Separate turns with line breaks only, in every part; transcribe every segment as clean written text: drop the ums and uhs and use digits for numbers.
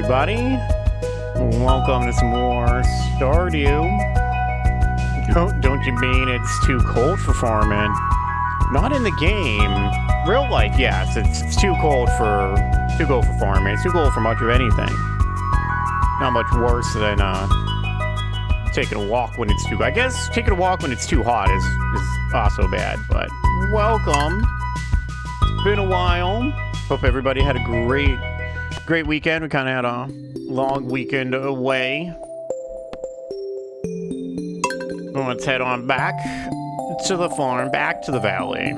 everybody. Welcome to some more Stardew. Don't you mean it's too cold for farming? Not in the game. Real life, yes. It's too cold for farming. It's too cold for much of anything. Not much worse than taking a walk when it's too. I guess taking a walk when it's too hot is also bad. But welcome. Been a while. Hope everybody had a great weekend. We kind of had a long weekend away. Let's head on back to the farm, back to the valley.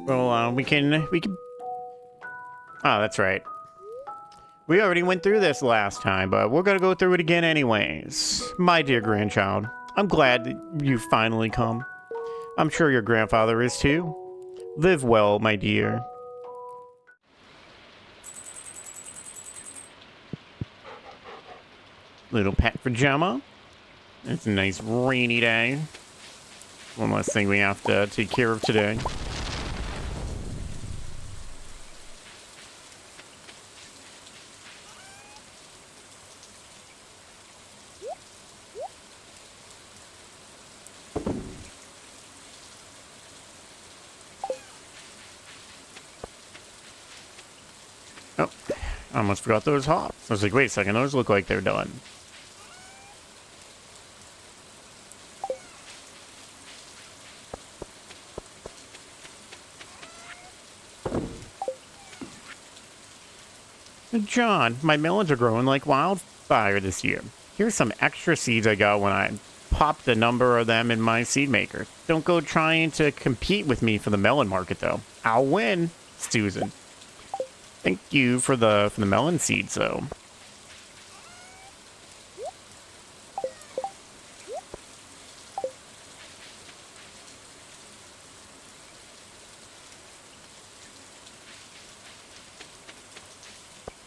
Well, we can. Oh, that's right. We already went through this last time, but we're gonna go through it again anyways. My dear grandchild, I'm glad that you've finally come. I'm sure your grandfather is too. Live well, my dear. Little pet pajama. It's a nice rainy day. One less thing we have to take care of today. Oh, I almost forgot those hops. I was like, wait a second, those look like they're done. John, my melons are growing like wildfire this year. Here's some extra seeds I got when I popped a number of them in my seed maker. Don't go trying to compete with me for the melon market, though. I'll win, Susan. Thank you for the melon seeds, though.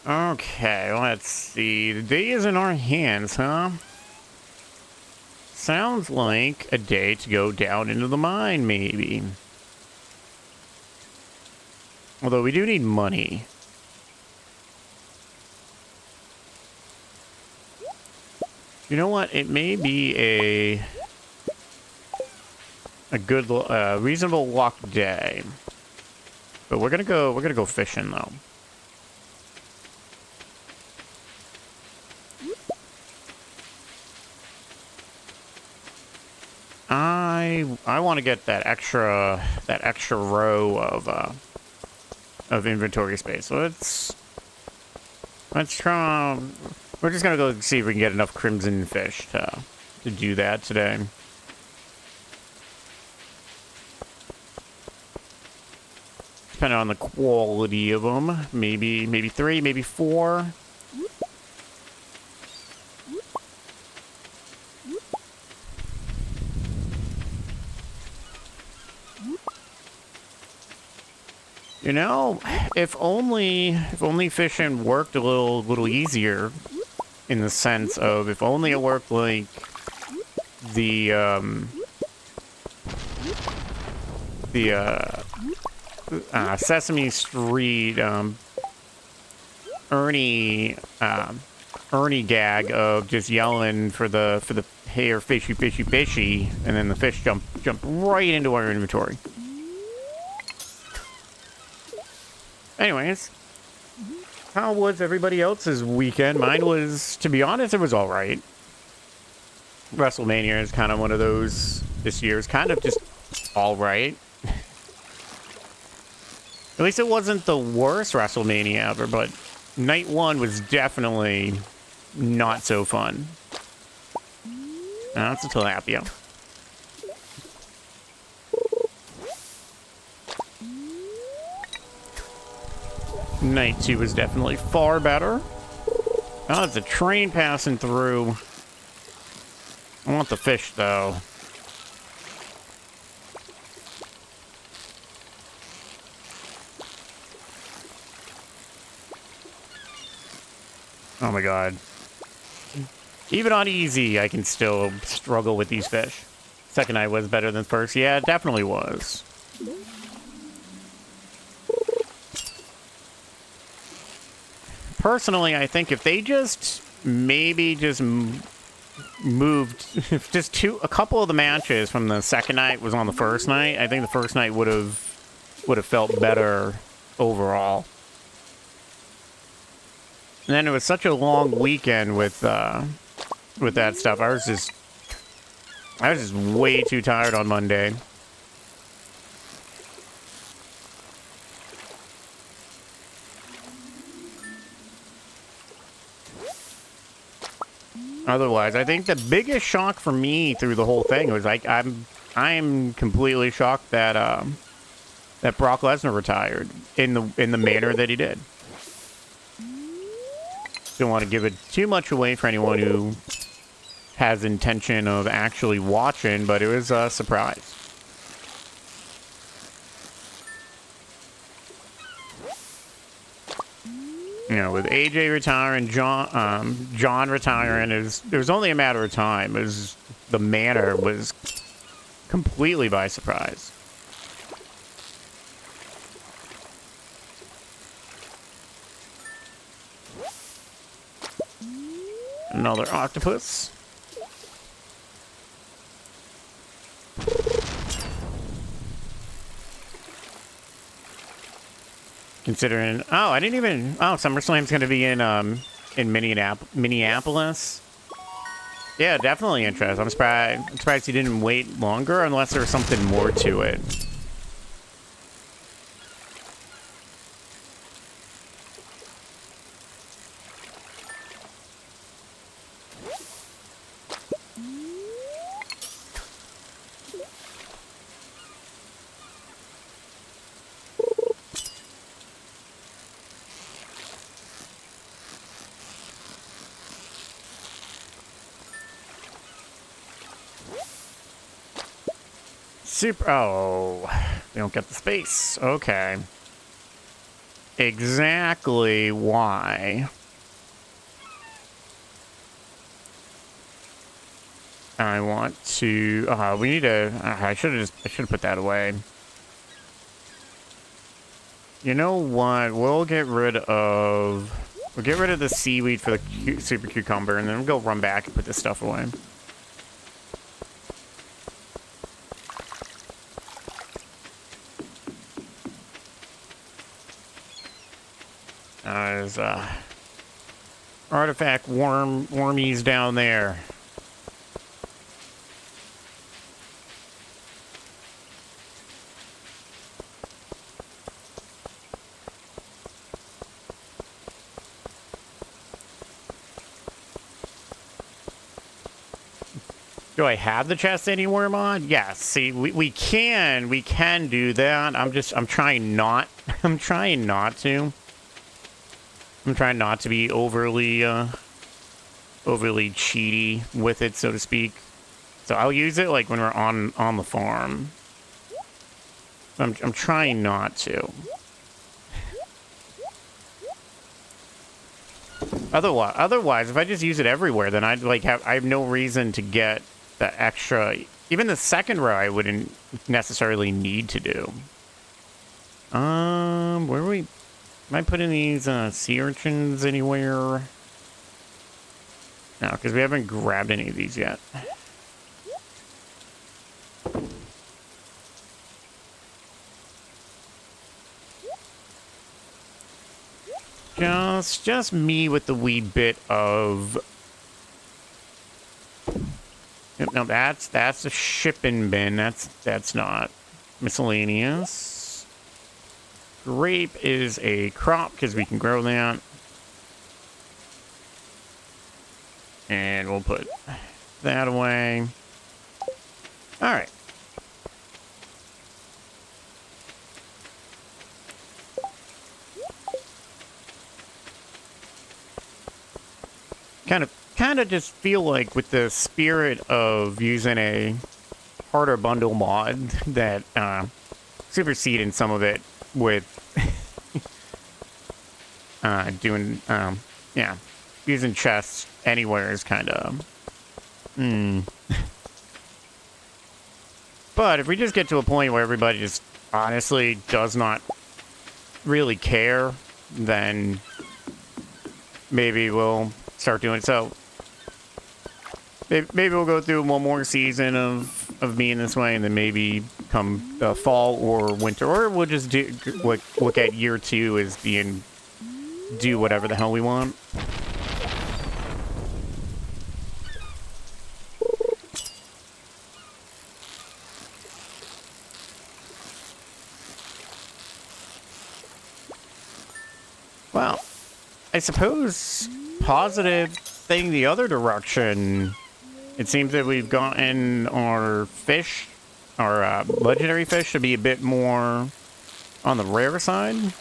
Okay, let's see. The day is in our hands, huh? Sounds like a day to go down into the mine, maybe. Although we do need money. You know what? It may be a good, reasonable luck day. But we're gonna go fishing though. I want to get that extra row of inventory space. So let's try. We're just gonna go see if we can get enough crimson fish to do that today. Depending on the quality of them, maybe 3, maybe 4. You know, if only fishing worked a little easier, in the sense of if only it worked like the Sesame Street Ernie gag of just yelling for the hair fishy fishy fishy, and then the fish jump right into our inventory. Anyways, how was everybody else's weekend? Mine was, to be honest, it was alright. WrestleMania is kind of one of those this year. It's kind of just alright. At least it wasn't the worst WrestleMania ever, but night 1 was definitely not so fun. That's a tilapia. Night 2 was definitely far better. Oh, it's a train passing through. I want the fish, though. Oh my god. Even on easy, I can still struggle with these fish. Second night was better than first. Yeah, it definitely was. Personally, I think if they just maybe just moved just a couple of the matches from the second night was on the first night, I think the first night would have felt better overall. And then it was such a long weekend with that stuff. I was just way too tired on Monday. Otherwise, I think the biggest shock for me through the whole thing was like I'm completely shocked that that Brock Lesnar retired in the manner that he did. Don't want to give it too much away for anyone who has intention of actually watching, but it was a surprise. You know, with AJ retiring, John retiring, it was only a matter of time. The manner was completely by surprise. Another octopus. Considering, oh, I didn't even, oh, SummerSlam's gonna be in Minneapolis. Yeah, definitely interesting. I'm surprised he didn't wait longer, unless there was something more to it. Oh, we don't get the space. Okay. Exactly why I want to. We need to. I should have put that away. You know what? We'll get rid of the seaweed for the super cucumber, and then we'll go run back and put this stuff away. There's artifact wormies down there. Do I have the chest anywhere, mod? Yes. See, we can do that. I'm trying not to. I'm trying not to be overly cheaty with it, so to speak. So I'll use it like when we're on the farm. I'm trying not to. Otherwise, if I just use it everywhere, then I have no reason to get the extra. Even the second row, I wouldn't necessarily need to do. Where are we? Am I putting these sea urchins anywhere? No, because we haven't grabbed any of these yet. Just me with the wee bit of. No, that's a shipping bin. That's not miscellaneous. Grape is a crop because we can grow that. And we'll put that away. All right. Kind of just feel like with the spirit of using a harder bundle mod that superseding some of it with doing yeah, using chests anywhere is kind of... But if we just get to a point where everybody just honestly does not really care, then maybe we'll start doing it. So maybe we'll go through one more season of being this way, and then maybe come fall or winter, or we'll just look at year 2 as being do whatever the hell we want. Well, I suppose positive thing the other direction, it seems that we've gotten our fish, our legendary fish, to be a bit more on the rare side.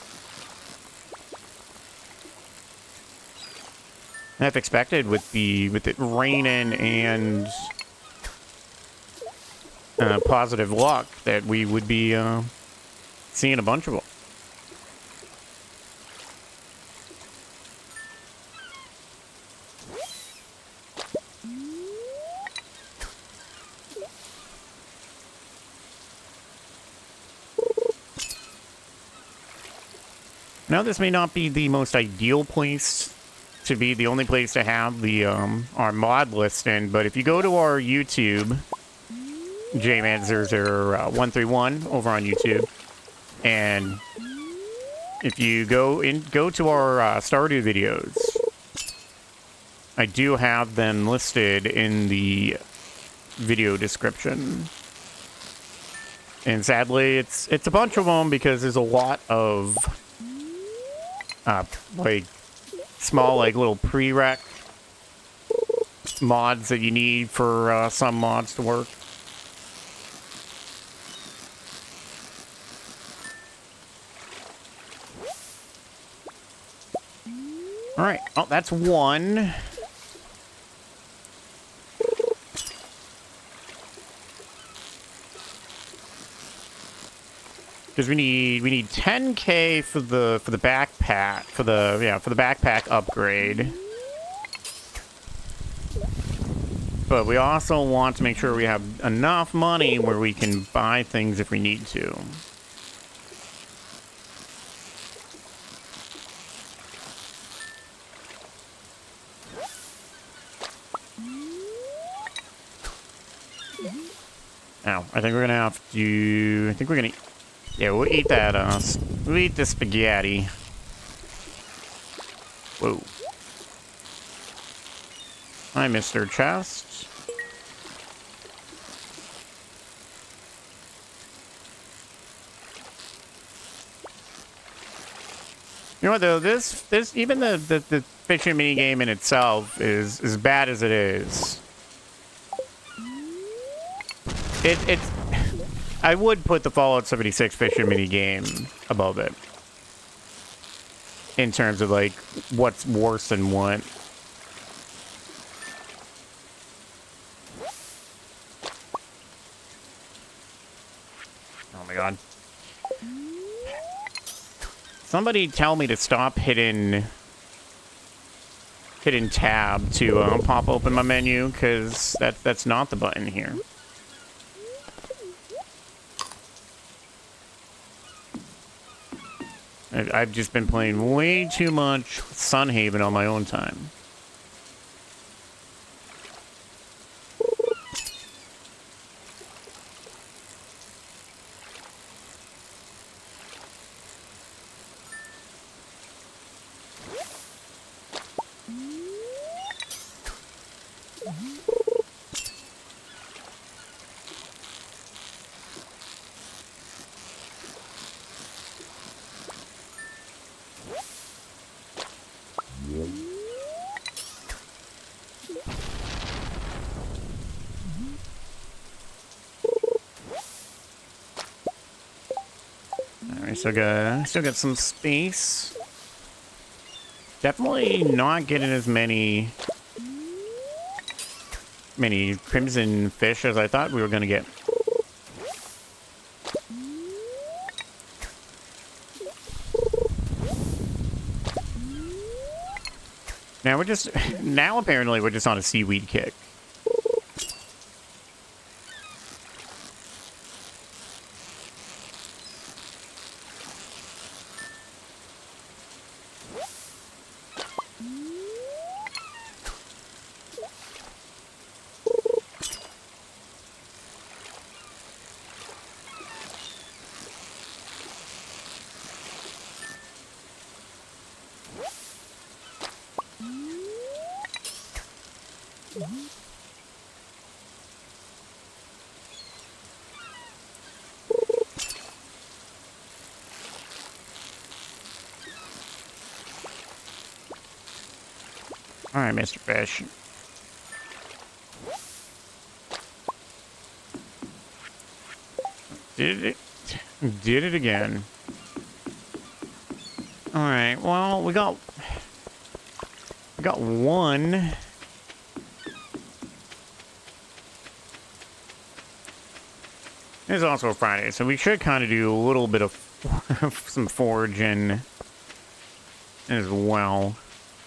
I've expected with it raining and positive luck that we would be seeing a bunch of them. Now, this may not be the most ideal place to be the only place to have the our mod list in, but if you go to our YouTube, JMan00131 over on YouTube, and if you go to our Stardew videos, I do have them listed in the video description. And sadly, it's a bunch of them because there's a lot of like small, like little prereq mods that you need for some mods to work. All right. Oh, that's one. Because we need 10K for the backpack for the backpack upgrade. But we also want to make sure we have enough money where we can buy things if we need to. Now, I think we're gonna have to. I think we're gonna. Yeah, we'll eat that, we'll eat the spaghetti. Whoa. Hi, Mr. Chest. You know what, though? This even the fishing minigame in itself is as bad as it is. It's... I would put the Fallout 76 fishing minigame above it. In terms of, like, what's worse than what. Oh my god. Somebody tell me to stop hitting tab to pop open my menu, because that's not the button here. I've just been playing way too much Sunhaven on my own time. Still got some space. Definitely not getting as many crimson fish as I thought we were gonna get. Now now apparently we're just on a seaweed kick. All right, Mr. Fish. Did it again. All right. Well, we got one. It's also a Friday, so we should kind of do a little bit of some foraging as well.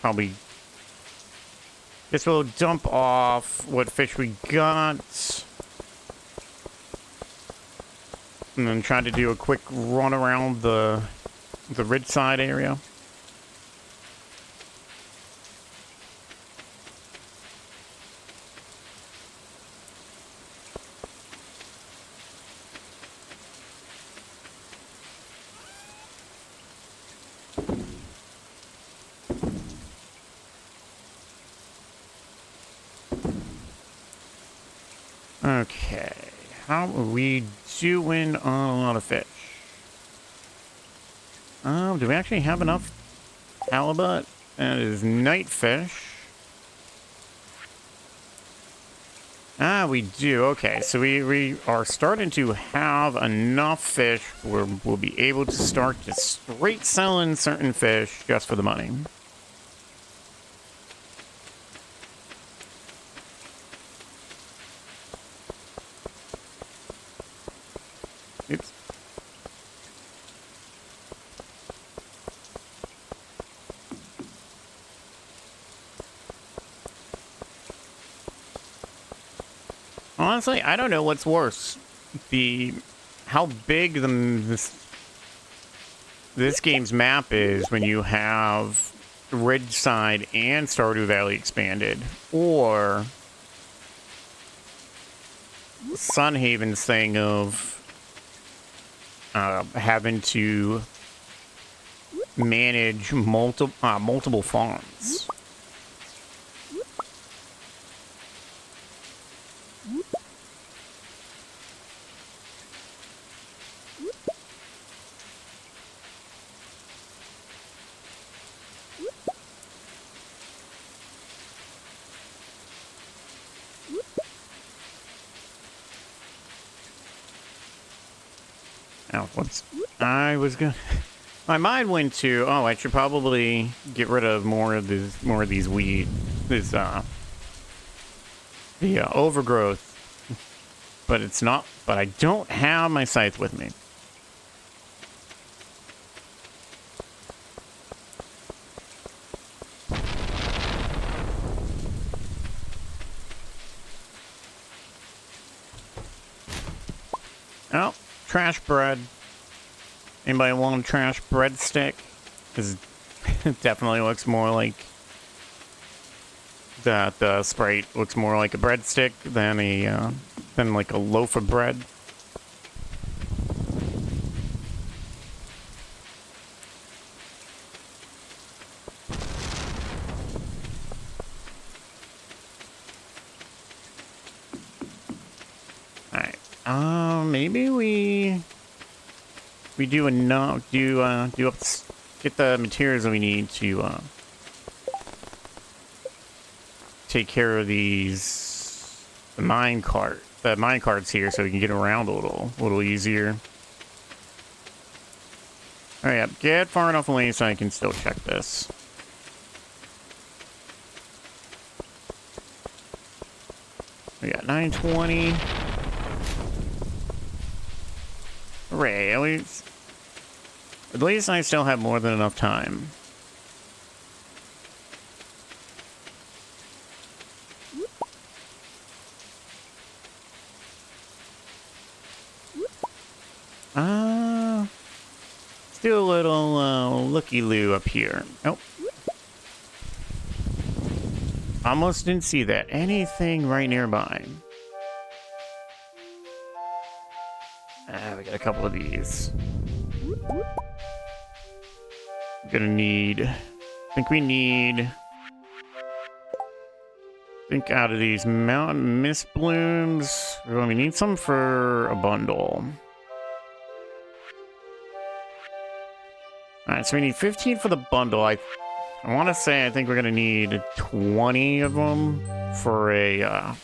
Probably. Guess we'll dump off what fish we got. And then try to do a quick run around the Ridgeside area. Okay, how are we doing on a lot of fish? Do we actually have enough halibut? That is night fish. Ah, we do. Okay, so we are starting to have enough fish where we'll be able to start just straight selling certain fish just for the money. Oops. Honestly, I don't know what's worse. How big this game's map is when you have Ridgeside and Stardew Valley expanded, or Sunhaven's thing of having to manage multiple farms. My mind went to, oh, I should probably get rid of more of these weed, the overgrowth. But it's not. But I don't have my scythe with me. Oh, trash bread. Anybody want a trash breadstick? Because it definitely looks more like that. The Sprite looks more like a breadstick than like a loaf of bread. All right. Maybe we do enough. Get the materials that we need to take care of the mine carts here, so we can get around a little easier. All right, get far enough away so I can still check this. We got 920. Hooray! At least I still have more than enough time. Let's do a little looky-loo up here. Nope. Almost didn't see that. Anything right nearby? We got a couple of these. Gonna need... I think out of these mountain mist blooms, we need some for a bundle. Alright, so we need 15 for the bundle. I want to say I think we're gonna need 20 of them for a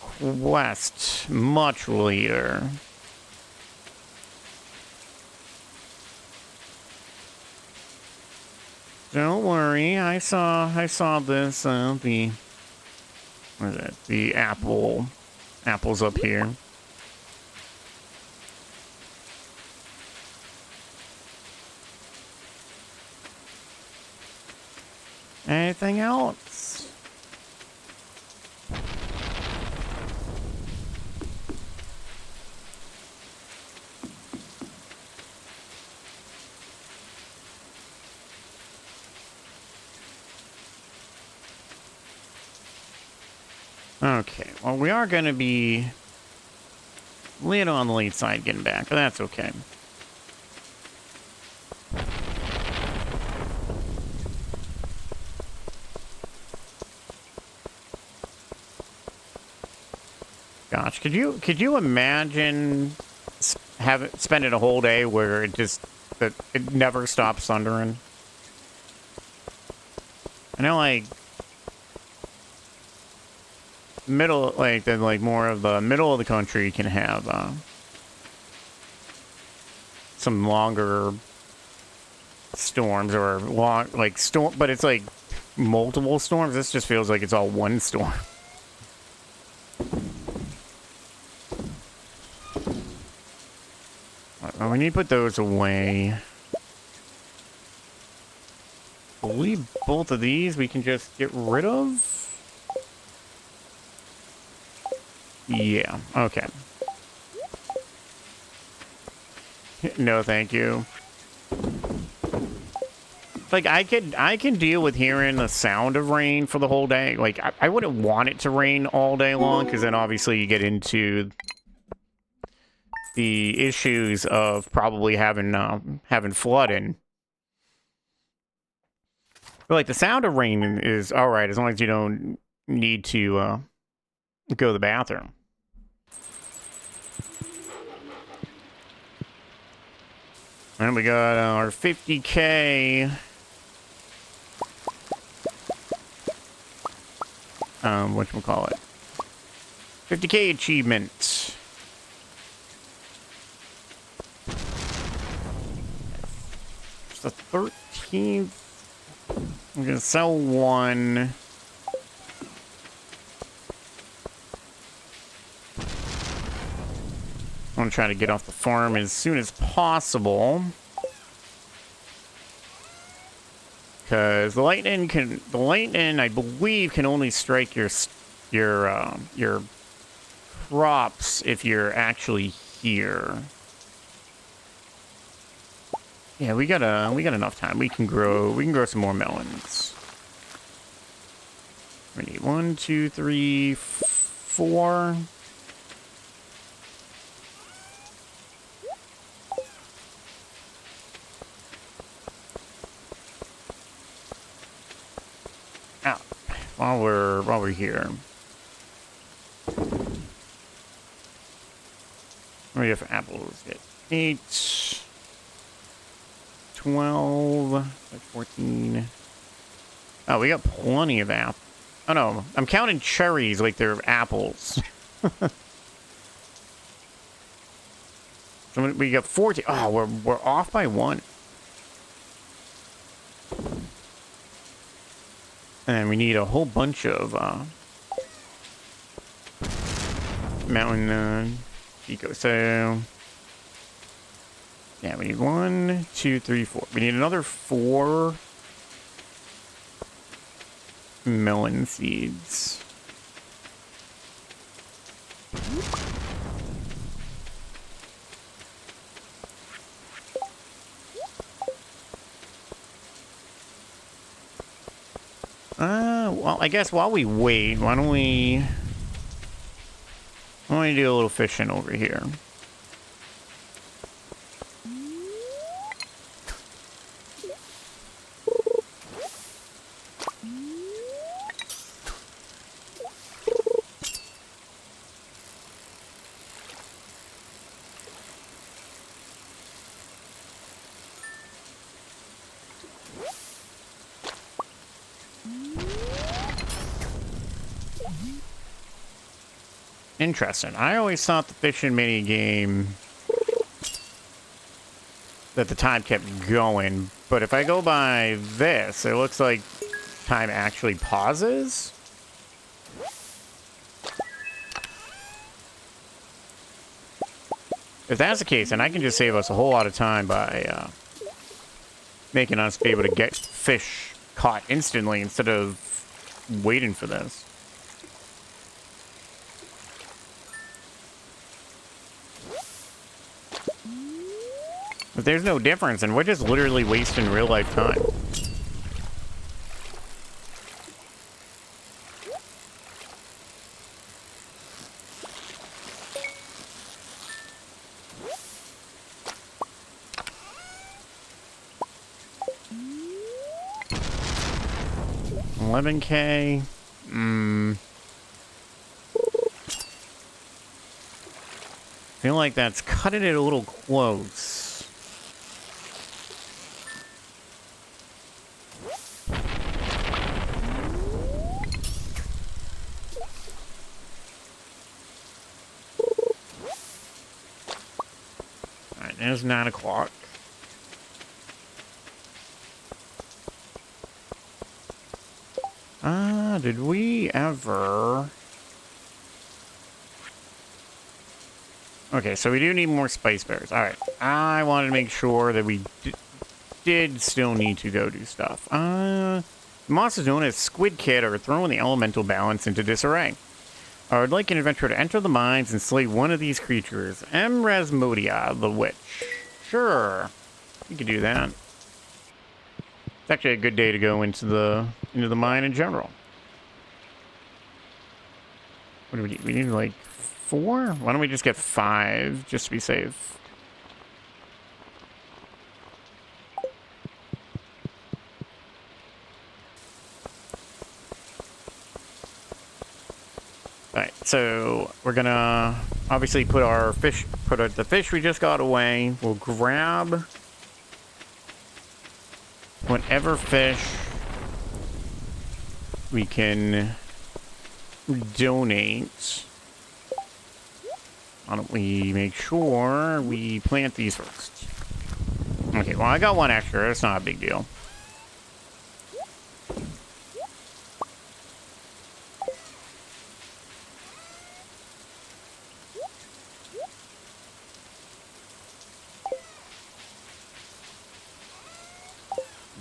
quest much later. Don't worry, I saw this, what is it? The apples up here. Anything else? Okay, well, we are going to be a little on the late side getting back, but that's okay. Gosh, could you imagine spending a whole day where it never stops thundering? I know, like more of the middle of the country can have some longer storms or storm, but it's like multiple storms. This just feels like it's all one storm. We need to put those away. I believe both of these we can just get rid of. Yeah, okay. No, thank you. Like, I can deal with hearing the sound of rain for the whole day. Like, I wouldn't want it to rain all day long, because then obviously you get into the issues of probably having flooding. But, like, the sound of rain is alright, as long as you don't need to go to the bathroom. And we got our 50K. Whatchamacallit? 50K achievement. It's the 13th. I'm gonna sell one. I'm gonna try to get off the farm as soon as possible. Because the lightning, I believe, can only strike your crops if you're actually here. Yeah, we got enough time. We can grow some more melons. We need 1, 2, 3, 4. While we're here. What do we have for apples? Get 8, 12, 14. Oh, we got plenty of apples. Oh no, I'm counting cherries like they're apples. So we got 14. Oh, we're off by 1. And we need a whole bunch of mountain eco. So yeah, we need 1, 2, 3, 4. We need another 4 melon seeds. Well, I guess while we wait, why don't we do a little fishing over here? Interesting. I always thought the fishing mini game that the time kept going, but if I go by this, it looks like time actually pauses. If that's the case, then I can just save us a whole lot of time by making us be able to get fish caught instantly instead of waiting for this. But there's no difference, and we're just literally wasting real-life time. $11K. Feel like that's cutting it a little close. Alright, there's 9 o'clock. Did we ever... Okay, so we do need more spice berries. Alright, I wanted to make sure that we did still need to go do stuff. Monsters known as Squid Kid are throwing the elemental balance into disarray. I would like an adventurer to enter the mines and slay one of these creatures. Rasmodia, the witch. Sure, you could do that. It's actually a good day to go into the mine in general. What do we need? We need like 4? Why don't we just get 5 just to be safe? Alright, so we're gonna obviously put the fish we just got away. We'll grab whatever fish we can donate. Why don't we make sure we plant these first? Okay, well, I got 1 extra. It's not a big deal.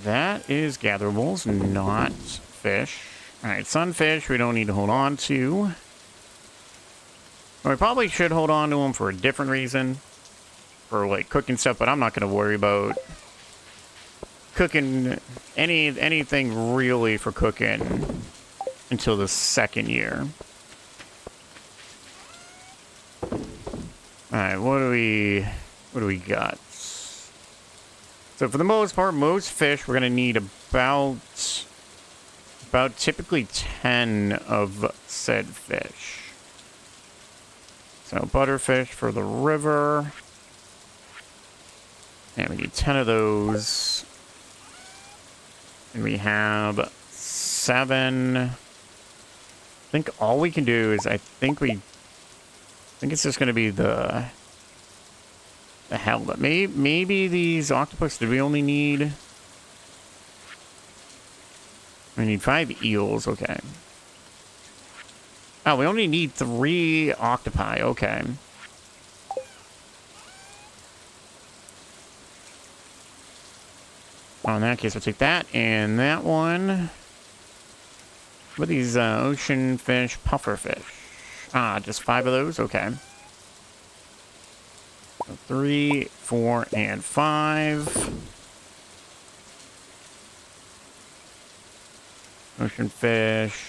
That is gatherables, not fish. Alright, sunfish we don't need to hold on to. We probably should hold on to them for a different reason. For, like, cooking stuff, but I'm not going to worry about cooking anything really for cooking until the 2nd year. Alright, what do we got? So for the most part, most fish we're going to need about typically 10 of said fish. So butterfish for the river. And we need 10 of those. And we have 7. I think all we can do is I think it's just going to be the halibut. Maybe these octopus, did we only need... We need 5 eels, okay. Oh, we only need 3 octopi, okay. Well, in that case, we'll take that and that one. What are these ocean fish, puffer fish? Just 5 of those? Okay. So 3, 4, and 5. Ocean fish.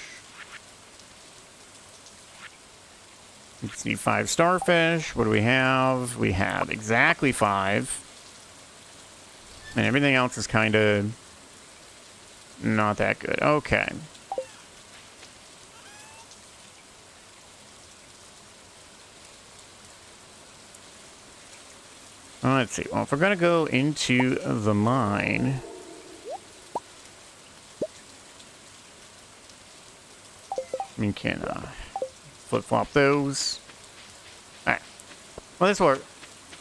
We just need 5 starfish. What do we have? We have exactly 5. And everything else is kind of not that good. Okay. Let's see. Well, if we're going to go into the mine... we can flip-flop those. Alright. Well, this work.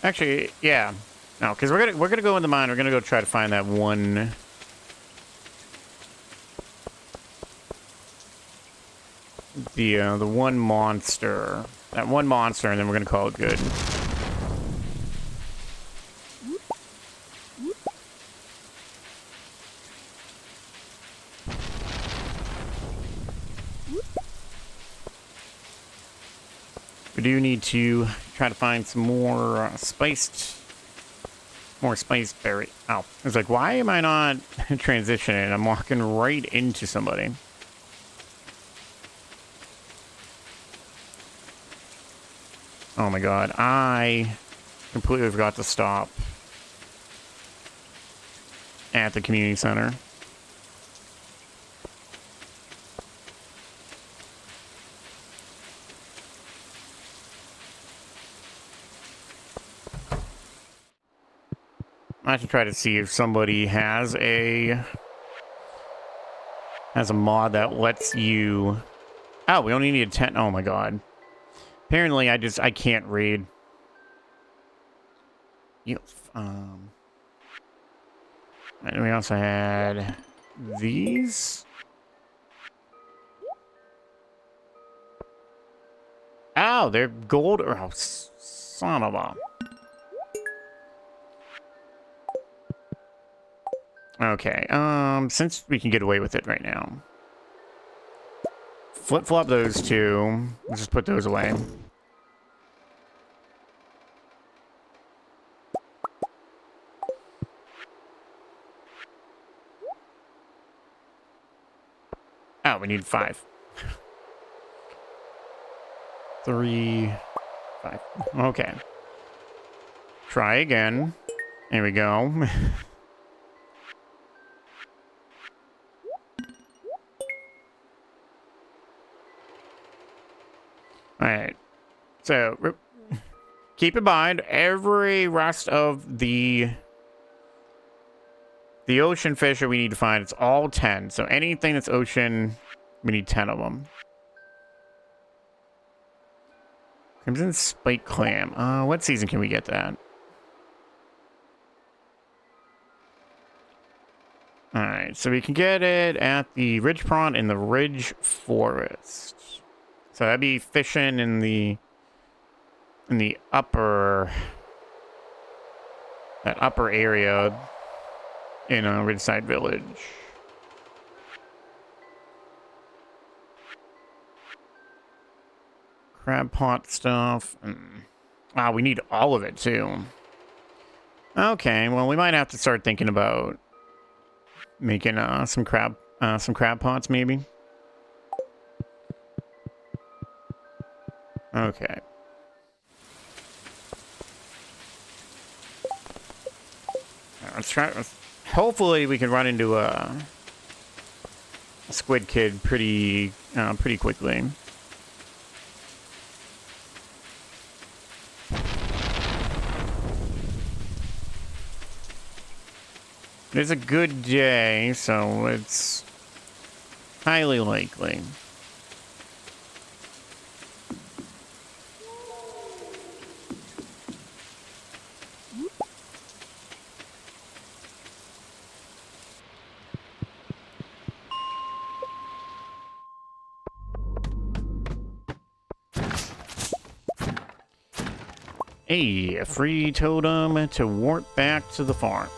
Actually, yeah. No, because we're gonna go in the mine. We're gonna go try to find that one... the one monster. That one monster, and then we're gonna call it good. We do need to try to find some more spiced berry. Oh, I was like, why am I not transitioning? I'm walking right into somebody. Oh my god, I completely forgot to stop at the community center. I have to try to see if somebody has a mod that lets you... Oh, we only need 10. Oh my god. Apparently, I can't read. And we also had these. Oh, they're gold. Oh, son of a... Okay, since we can get away with it right now. Flip-flop those two. Let's just put those away. Oh, we need 5. 3, 5. Okay. Try again. There we go. Alright, so keep in mind, every rest of the ocean fish that we need to find, it's all 10. So anything that's ocean, we need 10 of them. Crimson Spike Clam. What season can we get that? Alright, so we can get it at the Ridge Prawn in the Ridge Forest. So that'd be fishing in the upper area in Ridgeside Village. Crab pot stuff. We need all of it too. Okay, well we might have to start thinking about making some crab pots maybe. Okay. Let's try. Hopefully, we can run into a squid kid pretty quickly. It's a good day, so it's highly likely. A free totem to warp back to the farm.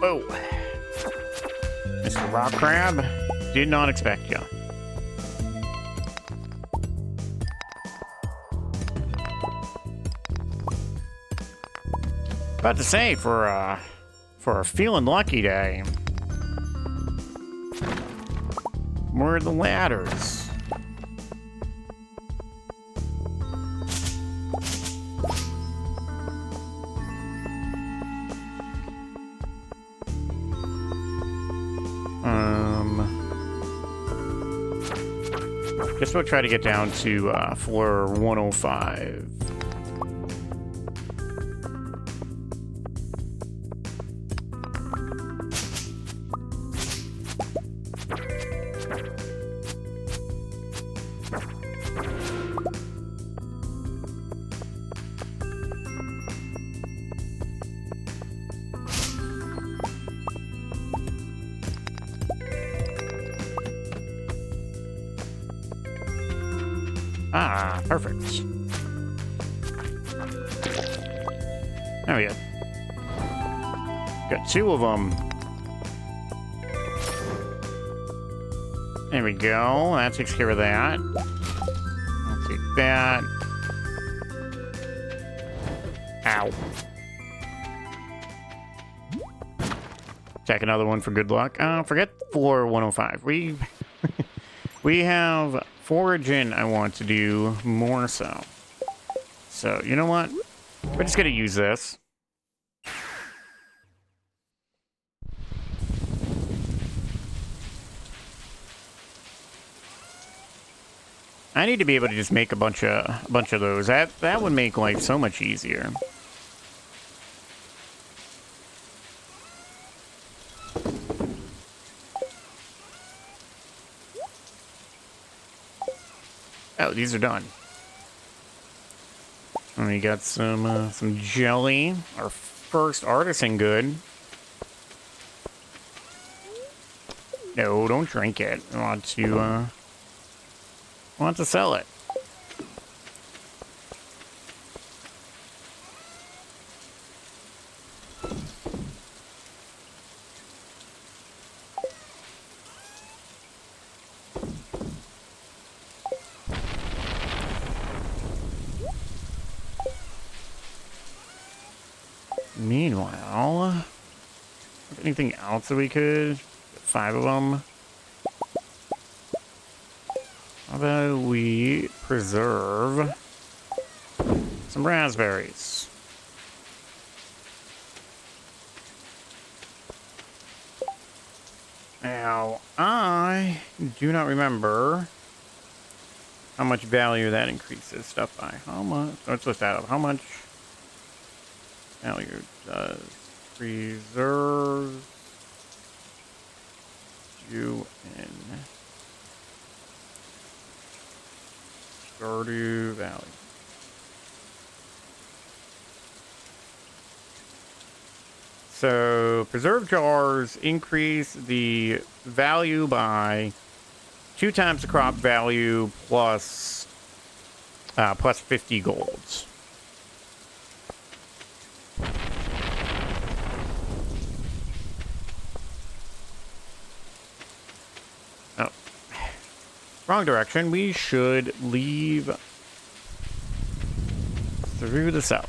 Oh, Mr. Rock Crab, did not expect you. About to say, for a feeling lucky day, where are the ladders? Guess we'll try to get down to floor 105. Ah, perfect. There we go. Got two of them. There we go. That takes care of that. I'll take that. Ow. Check another one for good luck. Forget floor 105. We have foraging I want to do more so. So, you know what? We're just gonna use this. I need to be able to just make a bunch of those. That would make life so much easier. Oh, these are done. And we got some jelly, our first artisan good. No, don't drink it. I want to sell it. Meanwhile, anything else that we could? 5 of them. How about we preserve some raspberries? Now, I do not remember how much value that increases stuff by. How much? Let's list that up. How much value does preserve you in Stardew Valley? So, preserve jars increase the value by 2 times the crop value plus 50 golds. Oh, wrong direction. We should leave through the south.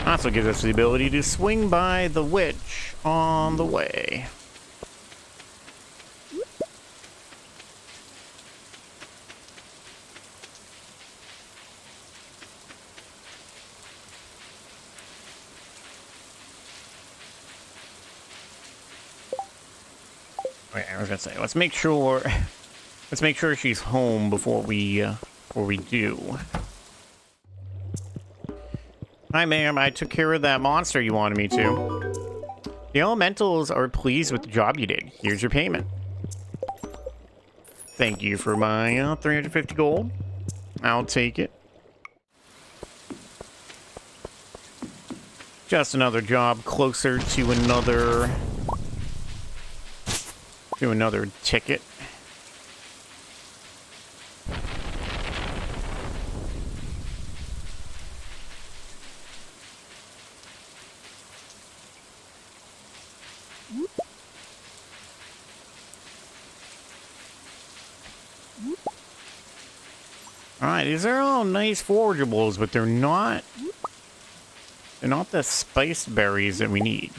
Also gives us the ability to swing by the witch on the way. Wait, I was gonna say, let's make sure she's home before we do. Hi, ma'am. I took care of that monster you wanted me to. The elementals are pleased with the job you did. Here's your payment. Thank you for my 350 gold. I'll take it. Just another job closer to another ticket. Alright, these are all nice forageables, but they're not the spiced berries that we need.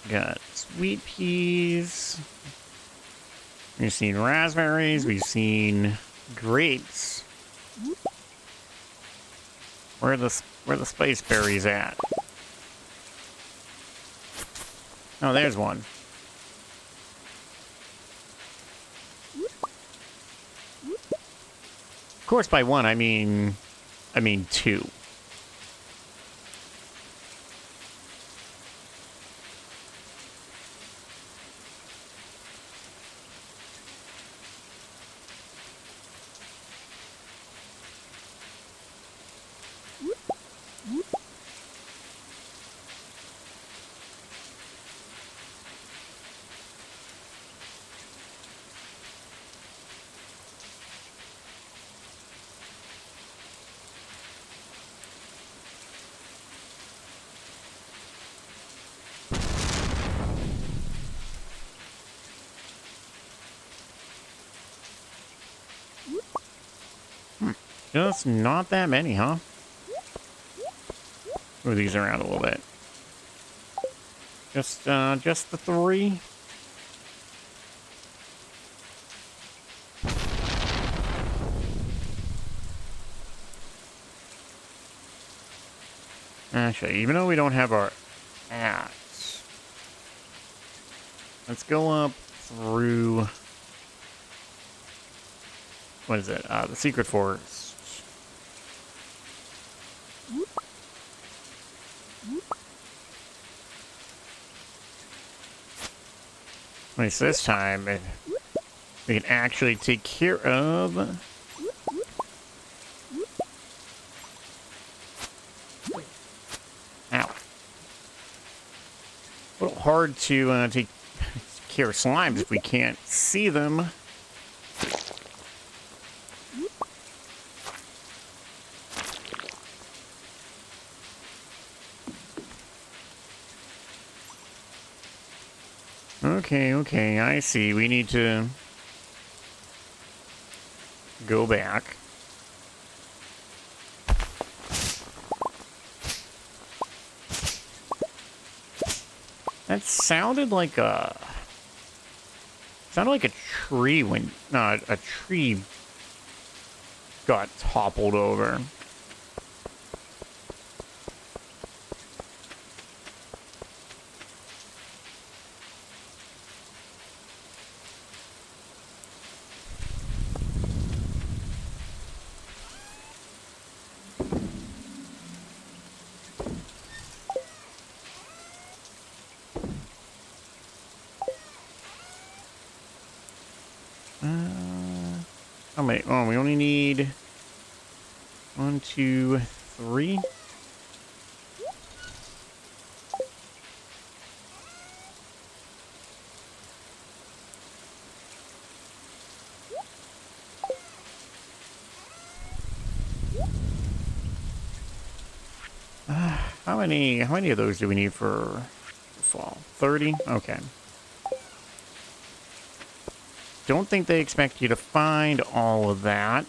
Got sweet peas. We've seen raspberries. We've seen grapes. Where are the spice berries at? Oh, there's one. Of course, by one I mean two. Just not that many, huh? Move these around a little bit. Just the three. Actually, even though we don't have our axe, let's go up through, what is it? The secret forest. At least this time, we can actually take care of. Ow. A little hard to take care of slimes if we can't see them. Okay, I see. We need to go back. That sounded like a tree when a tree got toppled over. How many? Oh, we only need 1, 2, 3. How many of those do we need for fall? 30? Okay. Don't think they expect you to find all of that.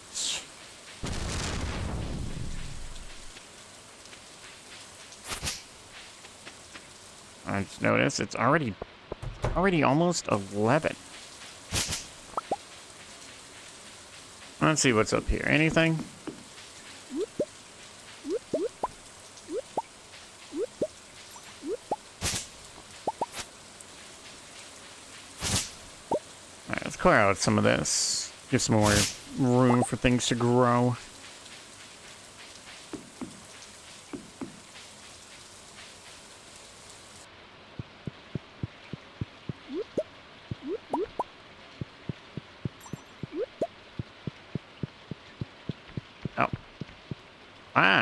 I just noticed it's already almost 11. Let's see what's up here. Anything? Clear out some of this. Give some more room for things to grow.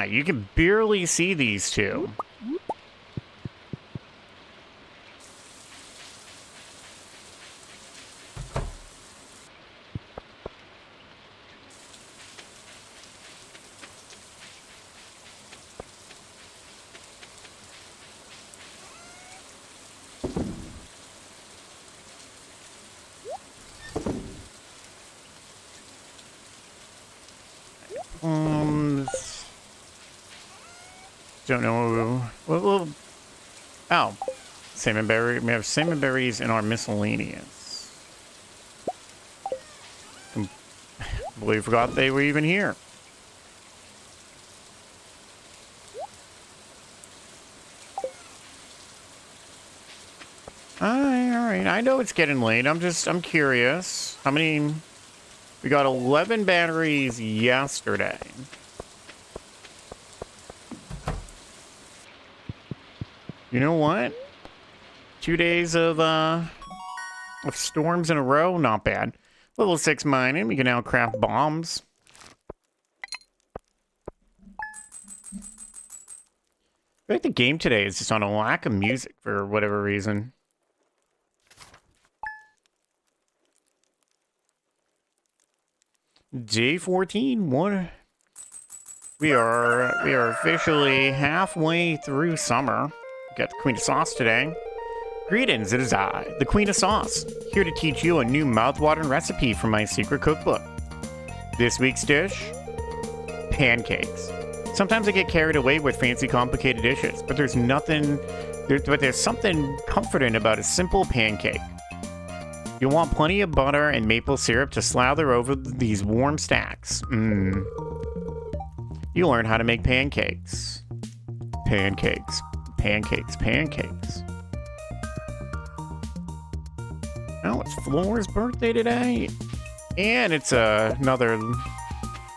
Yeah, you can barely see these two. Don't know. Well, oh, salmon berry. We have salmon berries in our miscellaneous. Completely forgot they were even here. All right. I know it's getting late. I'm curious. How many? We got 11 batteries yesterday. You know what? 2 days of storms in a row, not bad. Level 6 mining, we can now craft bombs. I feel like the game today is just on a lack of music for whatever reason. Day 14, what? We are officially halfway through summer. Got the Queen of Sauce today. Greetings, it is I, the Queen of Sauce, here to teach you a new mouth-watering recipe from my secret cookbook. This week's dish? Pancakes. Sometimes I get carried away with fancy, complicated dishes, but there's something comforting about a simple pancake. You'll want plenty of butter and maple syrup to slather over these warm stacks. You'll learn how to make pancakes. Pancakes. Oh, it's Flora's birthday today. And it's another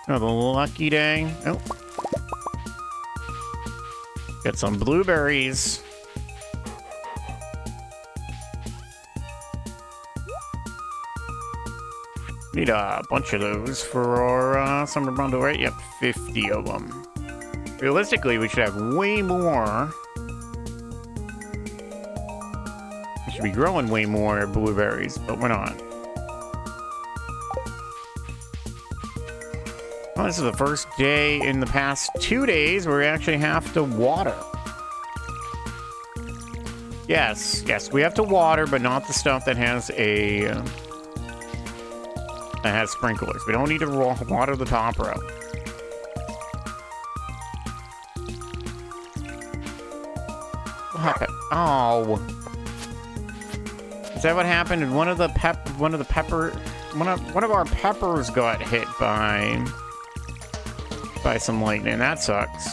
lucky day. Oh. Got some blueberries. Need a bunch of those for our summer bundle, right? Yep, 50 of them. Realistically, we should have way more. We should be growing way more blueberries, but we're not. Well, this is the first day in the past 2 days where we actually have to water. Yes, we have to water, but not the stuff that has sprinklers. We don't need to water the top row. What happened? Oh. Is that what happened? One of our peppers got hit by some lightning. That sucks.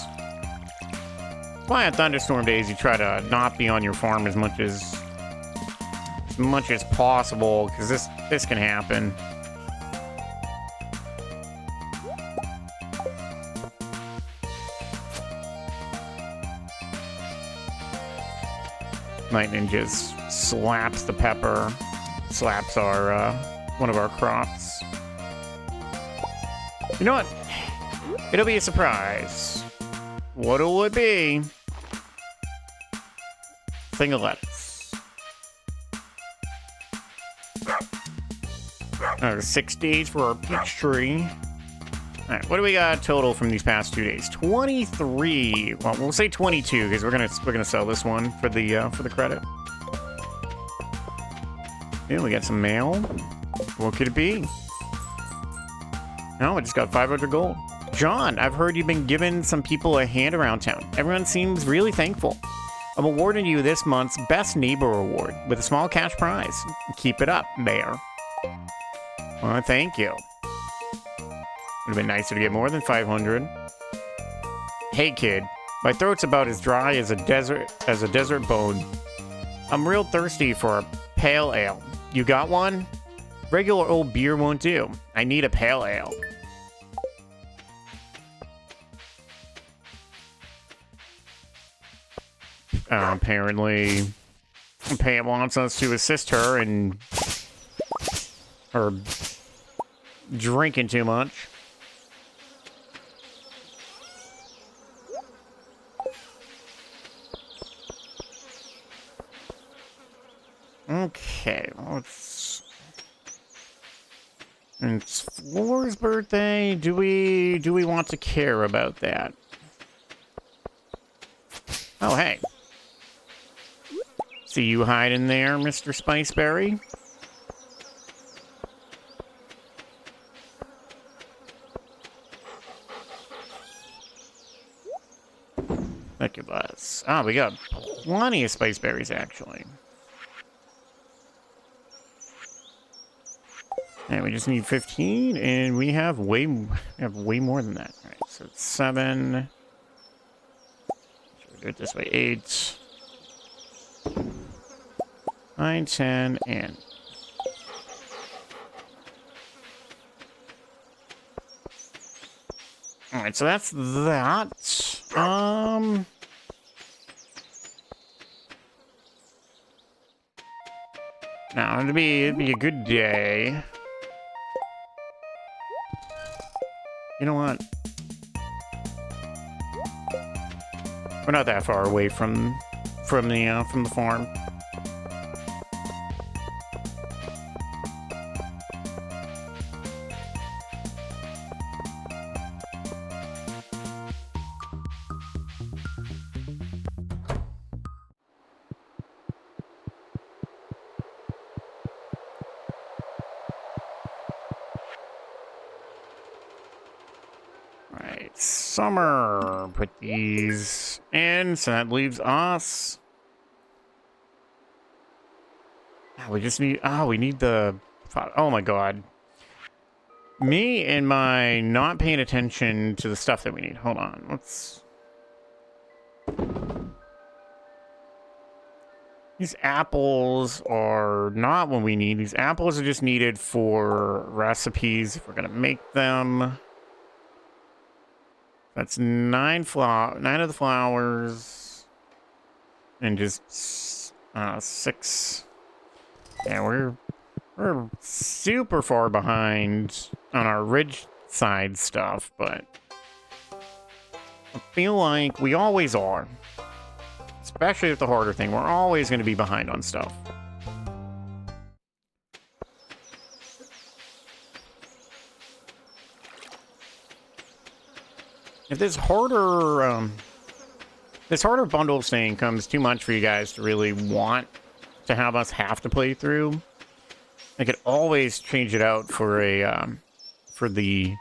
Why on thunderstorm days you try to not be on your farm as much as possible, because this can happen. Lightning just slaps the pepper, slaps our one of our crops. You know what? It'll be a surprise. What'll it be? Thing of lettuce. 6 days for our peach tree. All right, what do we got total from these past 2 days? 23. Well, we'll say 22 because we're gonna sell this one for the credit. Yeah, we got some mail. What could it be? No, I just got 500 gold. John, I've heard you've been giving some people a hand around town. Everyone seems really thankful. I'm awarding you this month's Best Neighbor Award with a small cash prize. Keep it up, Mayor. Well, thank you. Would have been nicer to get more than 500. Hey, kid. My throat's about as dry as a desert bone. I'm real thirsty for a pale ale. You got one? Regular old beer won't do. I need a pale ale. Apparently, Pam wants us to assist her in her drinking too much. Okay, let's... It's Floor's birthday. Do we want to care about that? Oh, hey. See you hiding there, Mr. Spiceberry? Succubus. Ah, we got plenty of spiceberries, actually. And we just need 15, and we have way more than that. All right, so it's 7. Should we do it this way? 8, 9, 10, and... All right, so that's that. Now it'd be a good day. You know what? We're not that far away from the farm. Summer. Put these in, so that leaves us. We just need. Oh, we need the. Oh my god. Me and my not paying attention to the stuff that we need. Hold on. Let's. These apples are not what we need. These apples are just needed for recipes if we're gonna make them. That's 9 of the flowers, and just 6. Yeah, we're super far behind on our Ridgeside stuff, but I feel like we always are, especially with the harder thing. We're always going to be behind on stuff. If this harder bundles thing comes too much for you guys to really want to have us have to play through, I could always change it out for a for the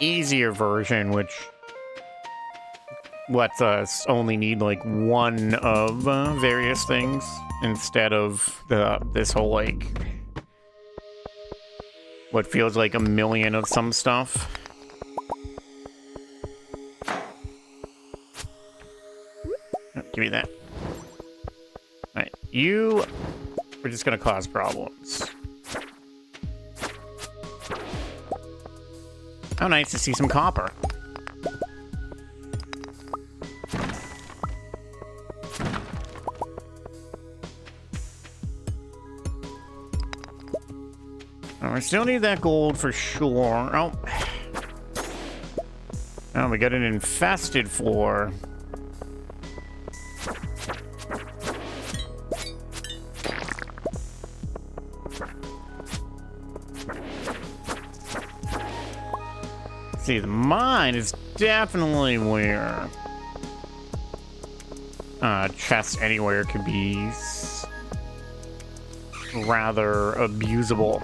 easier version, which lets us only need like one of various things instead of this whole like what feels like a million of some stuff. Give me that. Alright, you are just gonna cause problems. How nice to see some copper. Oh, we still need that gold for sure. Oh, we got an infested floor. See, the mine is definitely where chest anywhere could be rather abusable.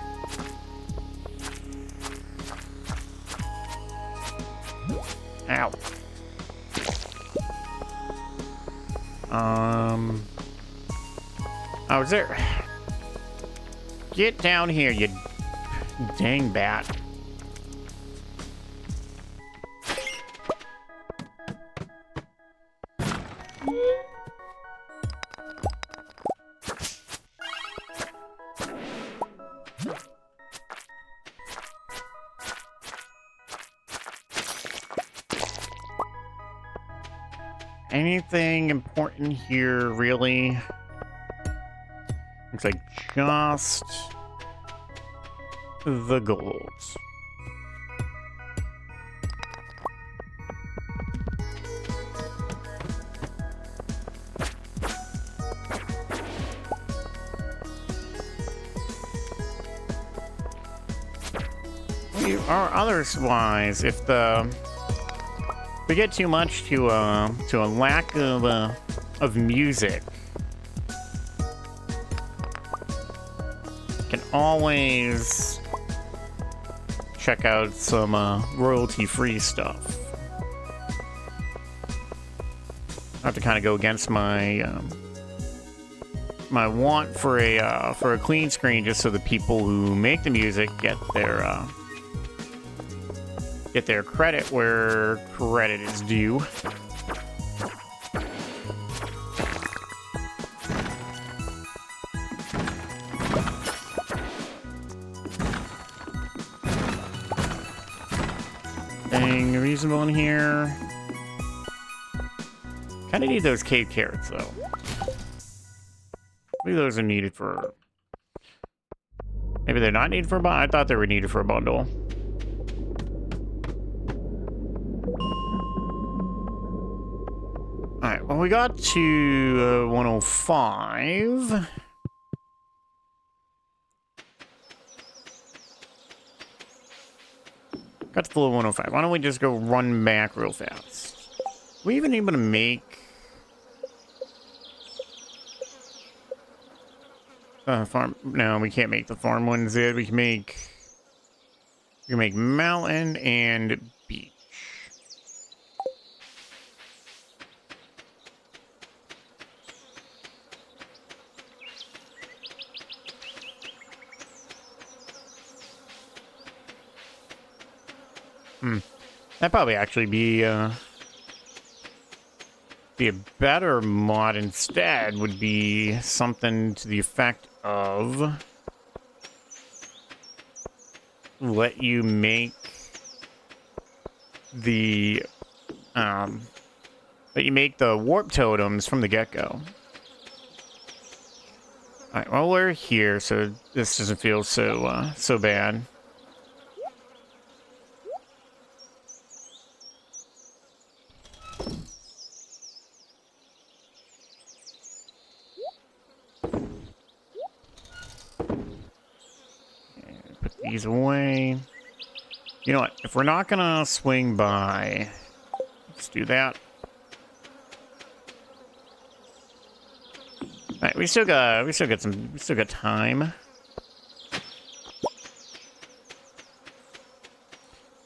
Ow. Oh, is there? Get down here, you dang bat. Anything important here, really? Looks like just the gold. or otherwise, if we get too much to a lack of music, can always check out some royalty-free stuff. I have to kind of go against my my want for a clean screen, just so the people who make the music get their credit where credit is due. Anything reasonable in here? Kind of need those cave carrots, though. Maybe those are needed for... Maybe they're not needed for a bundle? I thought they were needed for a bundle. Alright, well, we got to 105. Got to full 105. Why don't we just go run back real fast? Are we even able to make... farm... No, we can't make the farm ones yet. We can make mountain and beach. That'd probably actually be a better mod instead. Would be something to the effect of let you make the warp totems from the get-go. Alright, well, we're here, so this doesn't feel so bad. These away. You know what? If we're not gonna swing by, let's do that. All right, we still got time.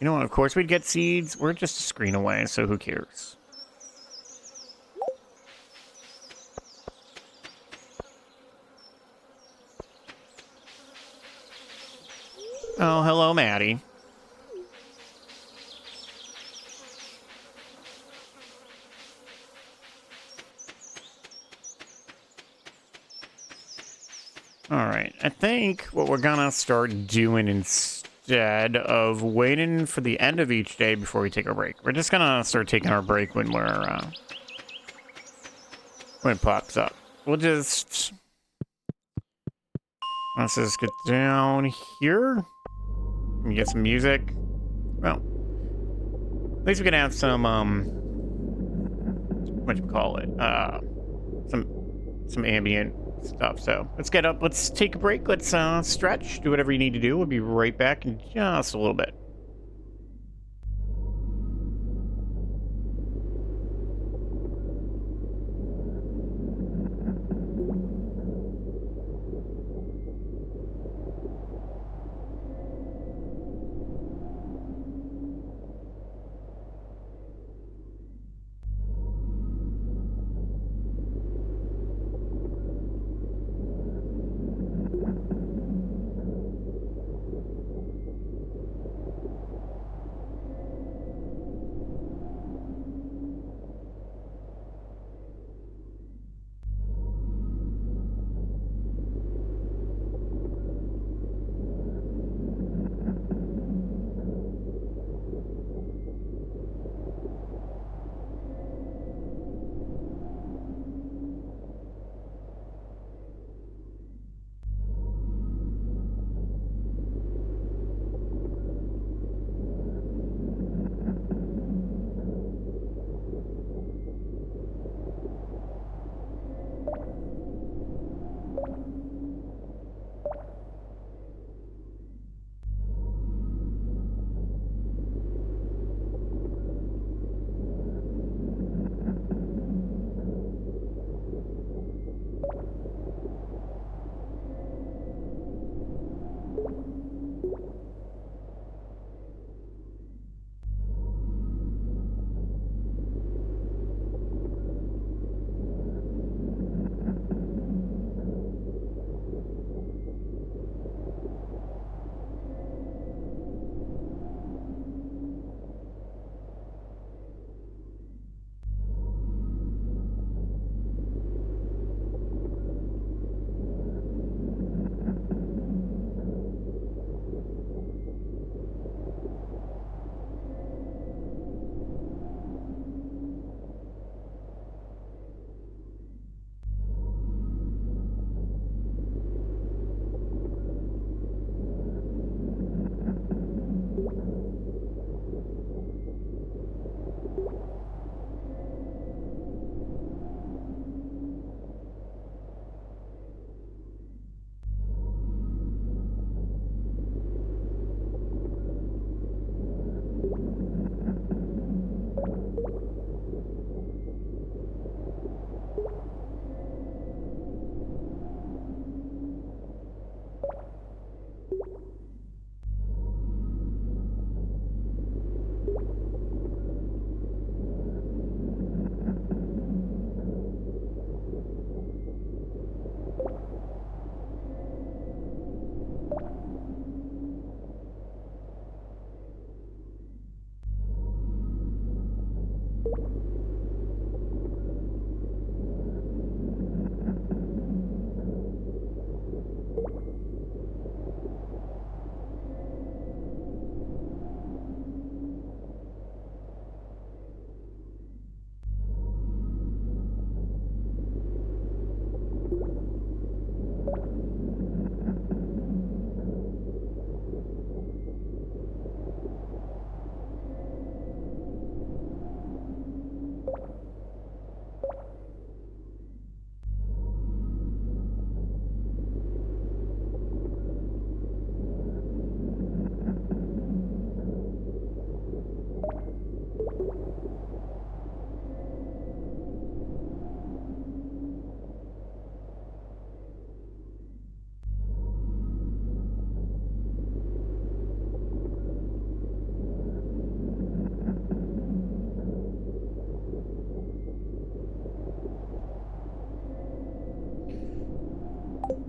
You know what? Of course we'd get seeds. We're just a screen away, so who cares? Oh, hello, Maddie. Alright, I think what we're gonna start doing instead of waiting for the end of each day before we take our break, we're just gonna start taking our break when it pops up. Let's just get down here. Let me get some music. Well, at least we can have some, what do you call it? Some ambient stuff. So let's get up. Let's take a break. Let's stretch. Do whatever you need to do. We'll be right back in just a little bit.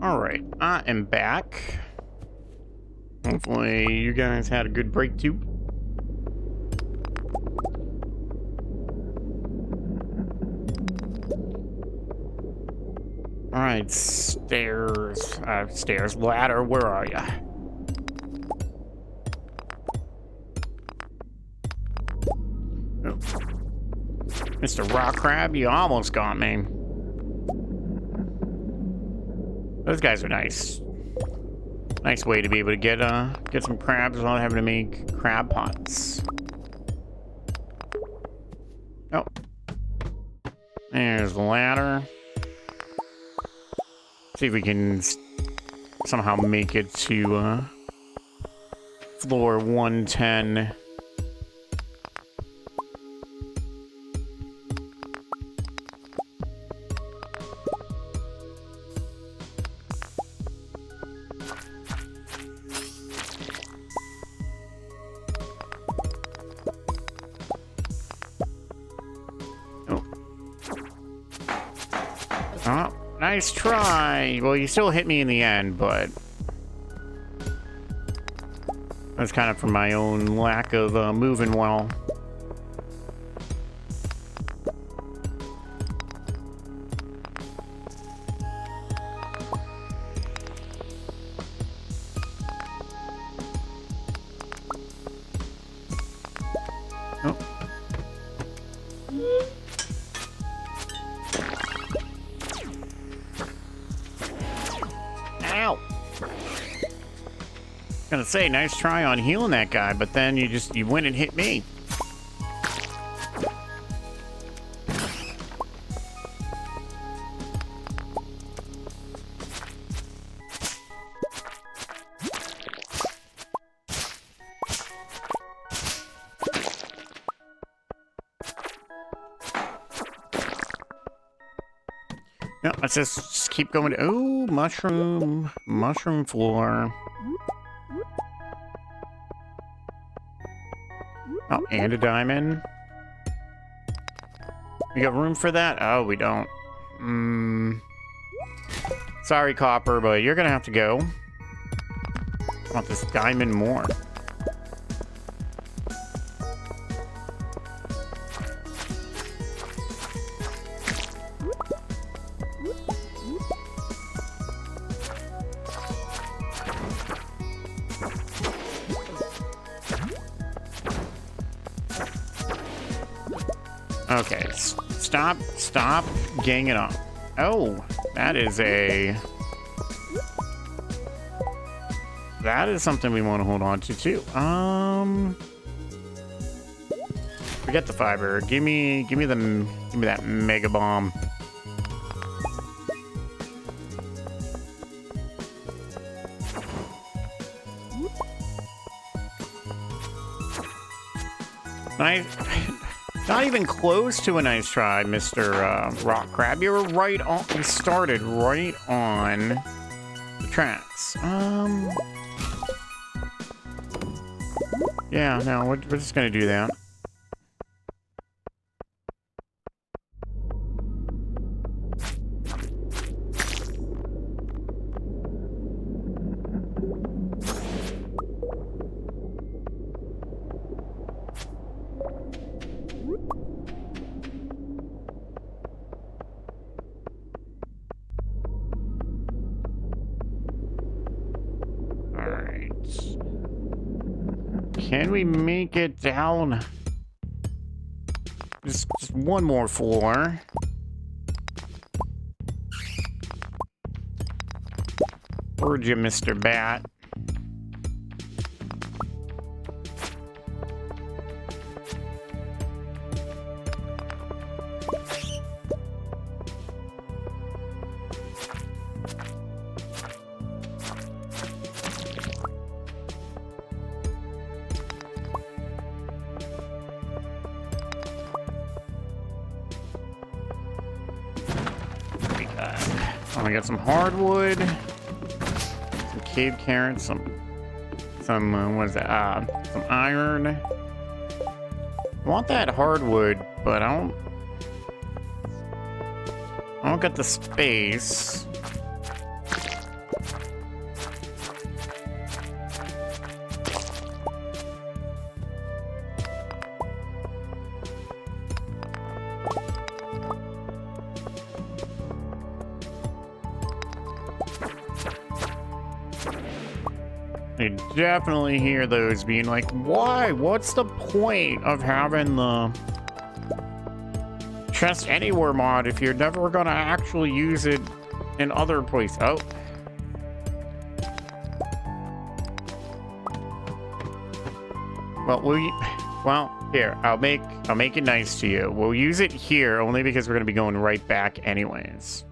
Alright, I am back. Hopefully you guys had a good break too. Alright, stairs, ladder, where are ya? Oh. Mr. Rock Crab, you almost got me. Those guys are nice. Nice way to be able to get some crabs without having to make crab pots. Oh. There's the ladder. See if we can somehow make it to floor 110. Oh, nice try. Well, you still hit me in the end, but that's kind of from my own lack of moving well. Oh. Ow! Gonna say, nice try on healing that guy, but then you went and hit me. No, let's just keep going. Oh, mushroom floor. Oh, and a diamond. We got room for that? Oh, we don't. Sorry, Copper, but you're gonna have to go. I want this diamond more. Okay, stop ganging up. Oh, that is something we want to hold on to too. Forget the fiber. Give me that mega bomb. Nice. Not even close to a nice try, Mr. Rock Crab. You were right on. You started right on the tracks. Yeah, no, we're just gonna do that. Can we make it down? Just one more floor. Where'd you, Mr. Bat? I got some hardwood, some cave carrots, some what is that? Some iron. I want that hardwood, but I don't get the space. I definitely hear those being like, why? What's the point of having the Chest Anywhere mod if you're never gonna actually use it in other places? Oh. Well, here, I'll make it nice to you. We'll use it here only because we're gonna be going right back anyways.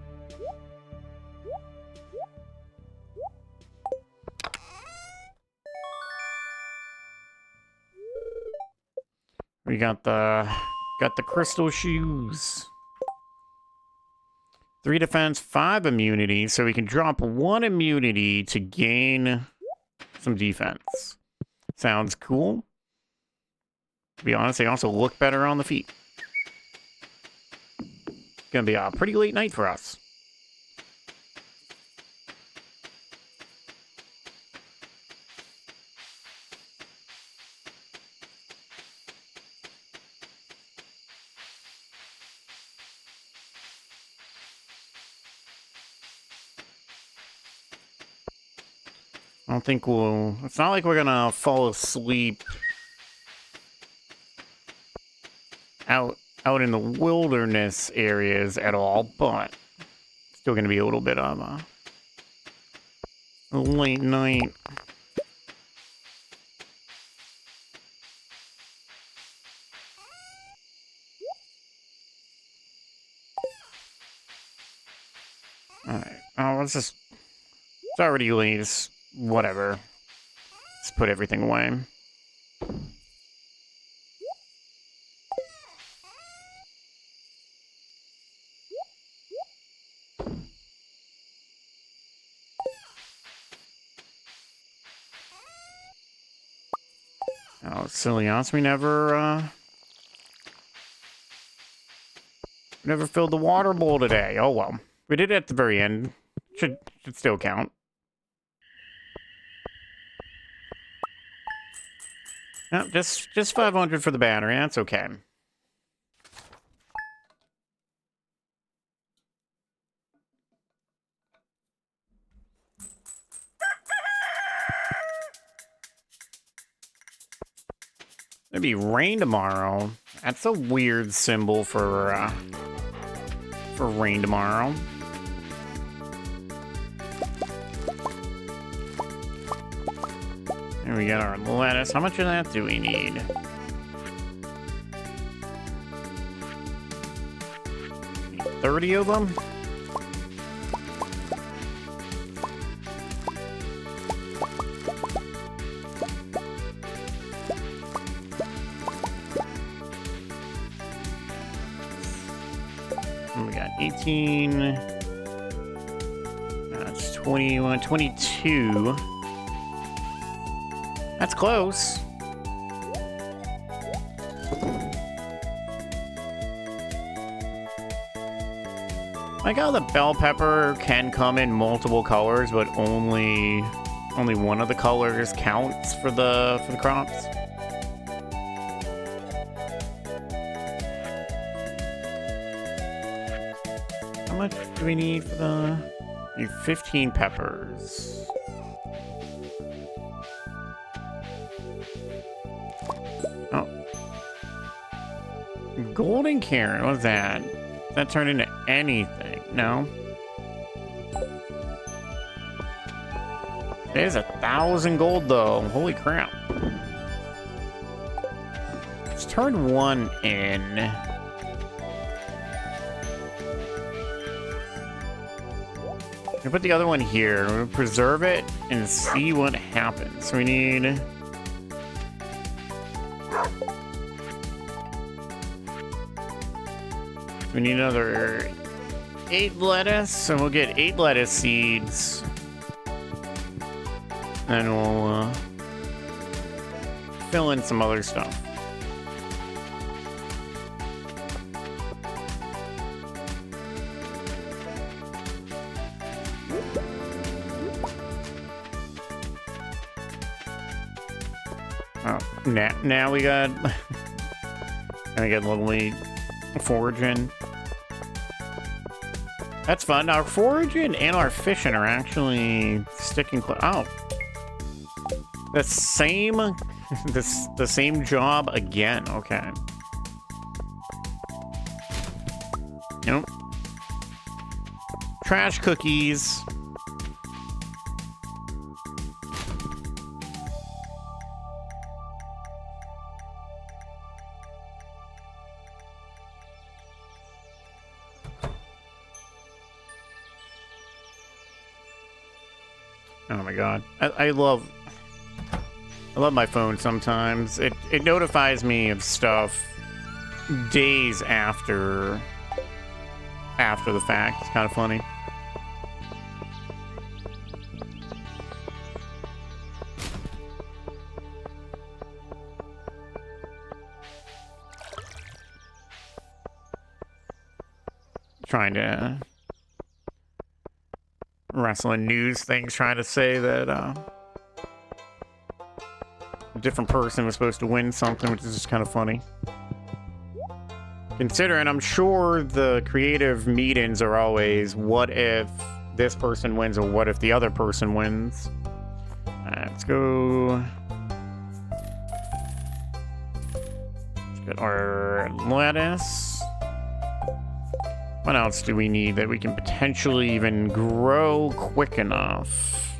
We got the crystal shoes. 3 defense, 5 immunity, so we can drop 1 immunity to gain some defense. Sounds cool. To be honest, they also look better on the feet. Gonna be a pretty late night for us. I don't think we'll... It's not like we're gonna fall asleep out in the wilderness areas at all, but still gonna be a little bit of a late night. Alright, let's just... It's already late, it's whatever. Let's put everything away. Oh, silly us, we never filled the water bowl today. Oh well. We did it at the very end. Should still count. No, just 500 for the battery. That's okay. It'll be rain tomorrow. That's a weird symbol for rain tomorrow. There we got our lettuce. How much of that do we need? Need 30 of them? We got 18. That's 21, 22. That's close. Like how the bell pepper can come in multiple colors, but only one of the colors counts for the crops. How much do we need for the... We need 15 peppers. Golden carrot, what's that? Does that turn into anything? No? There's 1,000 gold though. Holy crap. Let's turn 1 in. We put the other one here. We're gonna preserve it and see what happens. So we need... We need another 8 lettuce, so we'll get 8 lettuce seeds. And we'll fill in some other stuff. Oh, now we got... I got a little late foraging. That's fun. Our foraging and our fishing are actually stick and click. Oh. The same... the same job again. Okay. Nope. Trash cookies. Oh my god. I love my phone sometimes. It notifies me of stuff days after the fact. It's kind of funny. Trying to wrestling news things trying to say that a different person was supposed to win something, which is just kind of funny. Considering I'm sure the creative meetings are always, what if this person wins or what if the other person wins? Let's go. Let's get our lettuce. What else do we need that we can potentially even grow quick enough?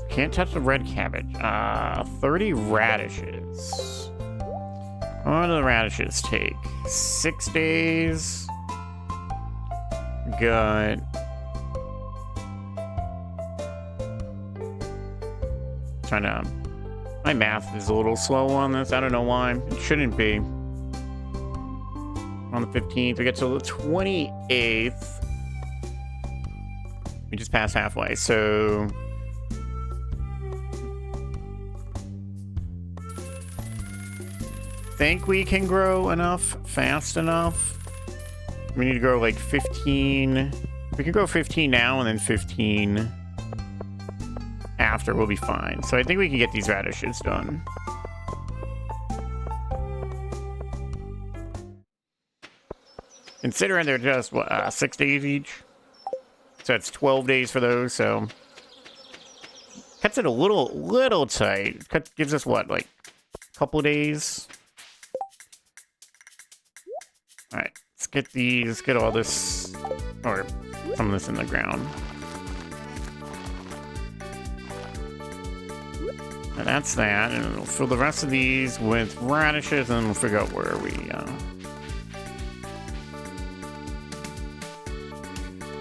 Can't touch the red cabbage. 30 radishes. What do the radishes take? 6 days. Got... Trying to... My math is a little slow on this. I don't know why. It shouldn't be. On the 15th, we get to the 28th. We just passed halfway, so... think we can grow enough fast enough. We need to grow like 15. We can grow 15 now and then 15 after. We'll be fine. So I think we can get these radishes done. Considering they're just, what, 6 days each? So it's 12 days for those, so... Cuts it a little tight. Gives us, what, like, a couple days? Alright, let's get these, let's get all this, or some of this in the ground. And that's that, and we'll fill the rest of these with radishes, and we'll figure out where we,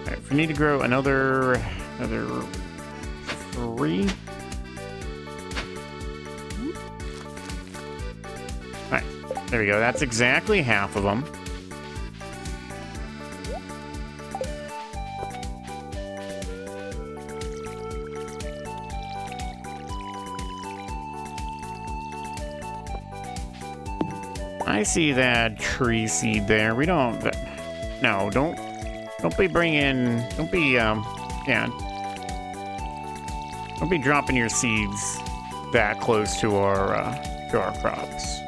Alright, if we need to grow another 3. Alright, there we go, that's exactly half of them. I see that tree seed there. We don't... No, don't be bringing... Don't be, yeah. Don't be dropping your seeds that close to our crops.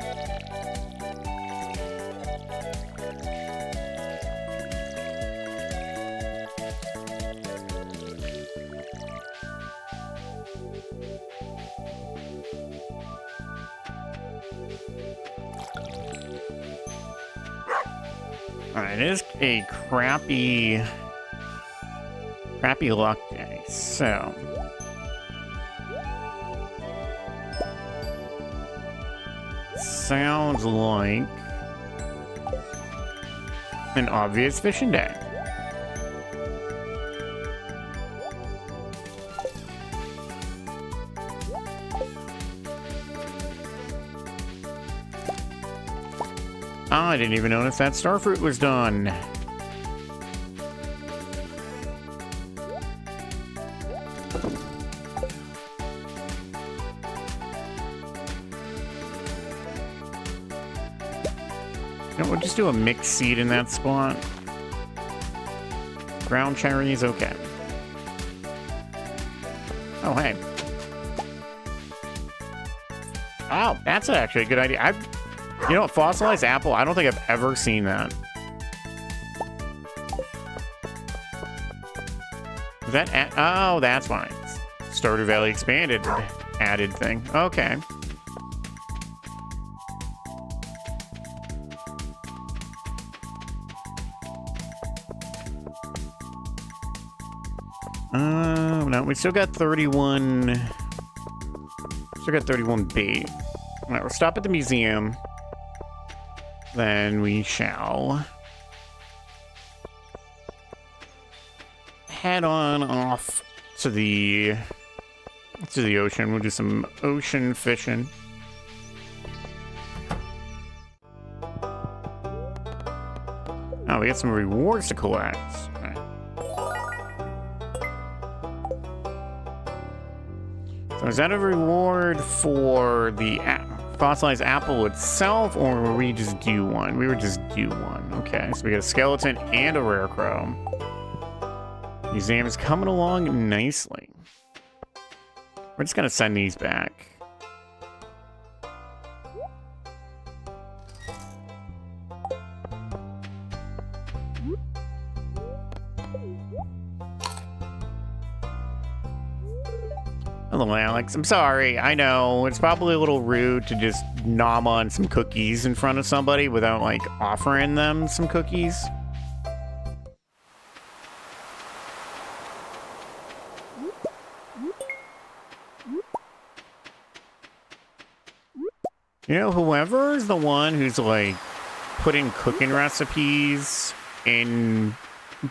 Alright, it is a crappy luck day, so... Sounds like... an obvious fishing day. Oh, I didn't even notice that starfruit was done. You know, we'll just do a mixed seed in that spot. Ground cherries, okay. Oh, hey. Oh, that's actually a good idea. You know what, fossilized apple? I don't think I've ever seen that. that... Oh, that's why. Stardew Valley Expanded added thing. Okay. No, we still got 31... Still got 31 bait. Alright, we'll stop at the museum. Then we shall... head on off to the ocean. We'll do some ocean fishing. Oh, we got some rewards to collect. Right. So is that a reward for the fossilized apple itself, or were we just do one? We were just do one. Okay, so we got a skeleton and a rare crow. Museum is coming along nicely. We're just gonna send these back. Hello, Alex. I'm sorry. I know it's probably a little rude to just nom on some cookies in front of somebody without, like, offering them some cookies. You know, whoever is the one who's, like, putting cooking recipes in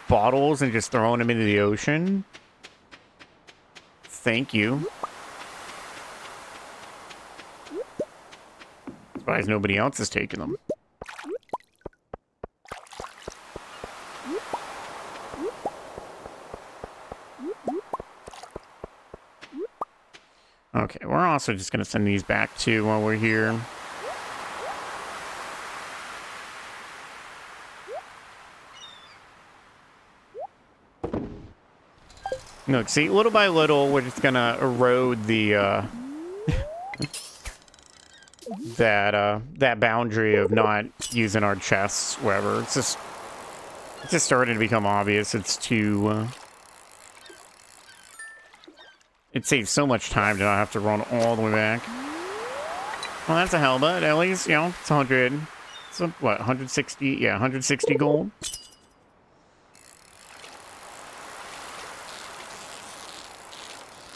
bottles and just throwing them into the ocean, thank you. Surprised nobody else is taking them. Okay, we're also just going to send these back too while we're here. Look, see, little by little, we're just going to erode the, that boundary of not using our chests wherever. It's just starting to become obvious. It's too... it saves so much time to not have to run all the way back. Well, that's a hell, but at least, you know, it's 100. So, what, 160? Yeah, 160 gold.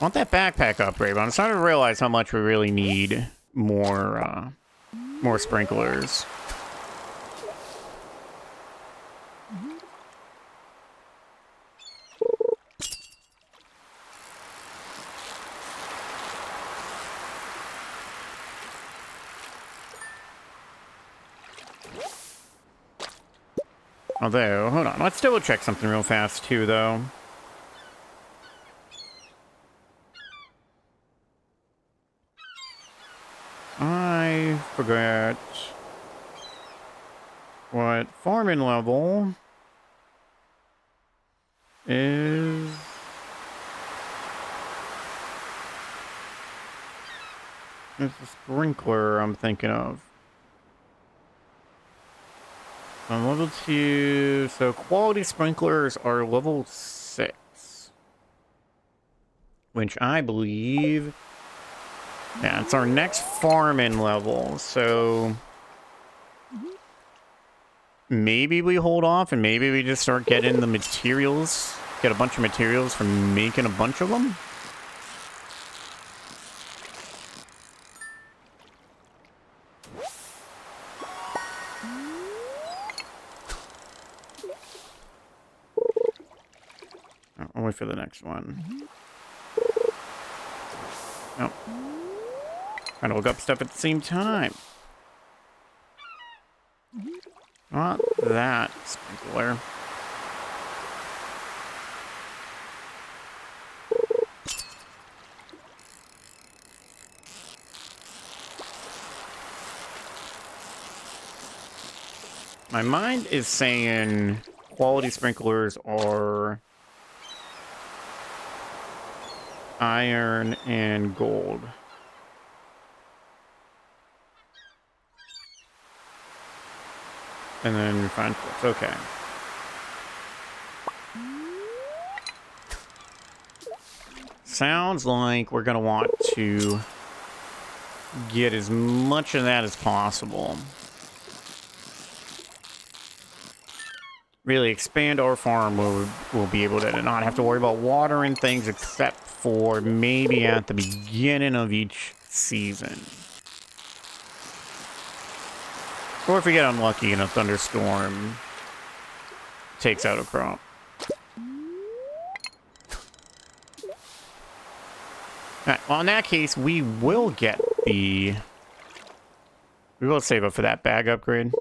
I want that backpack upgrade, but I'm starting to realize how much we really need more sprinklers. Although, hold on, let's double check something real fast too, though. I forgot what farming level is. It's a sprinkler I'm thinking of. On level 2, so quality sprinklers are level 6. Which I believe... yeah, it's our next farming level, so... maybe we hold off and maybe we just start getting the materials. Get a bunch of materials from making a bunch of them. I'll wait for the next one. Nope. Trying to look up stuff at the same time. Not that sprinkler. My mind is saying quality sprinklers are iron and gold. And then refined quartz. Okay. Sounds like we're gonna want to get as much of that as possible. Really expand our farm where we'll be able to not have to worry about watering things except for maybe at the beginning of each season. Or if we get unlucky and a thunderstorm takes out a crop. Alright, well in that case, we will get the... We will save up for that bag upgrade.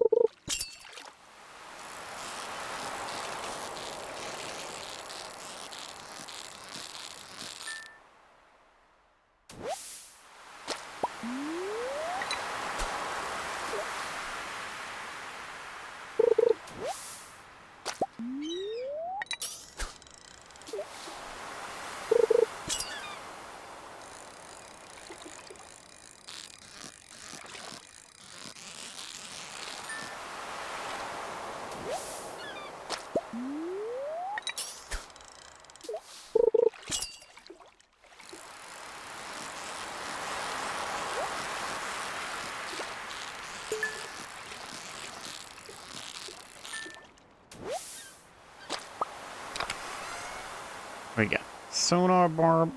We got sonar bobber,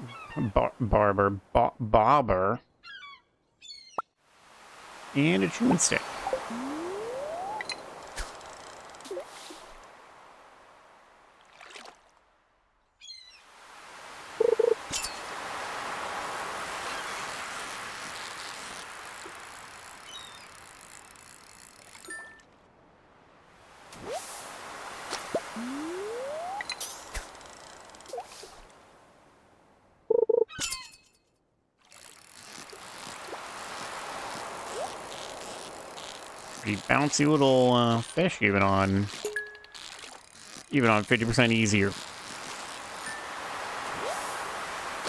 and a chewing stick. Pretty bouncy little fish, even on 50% easier.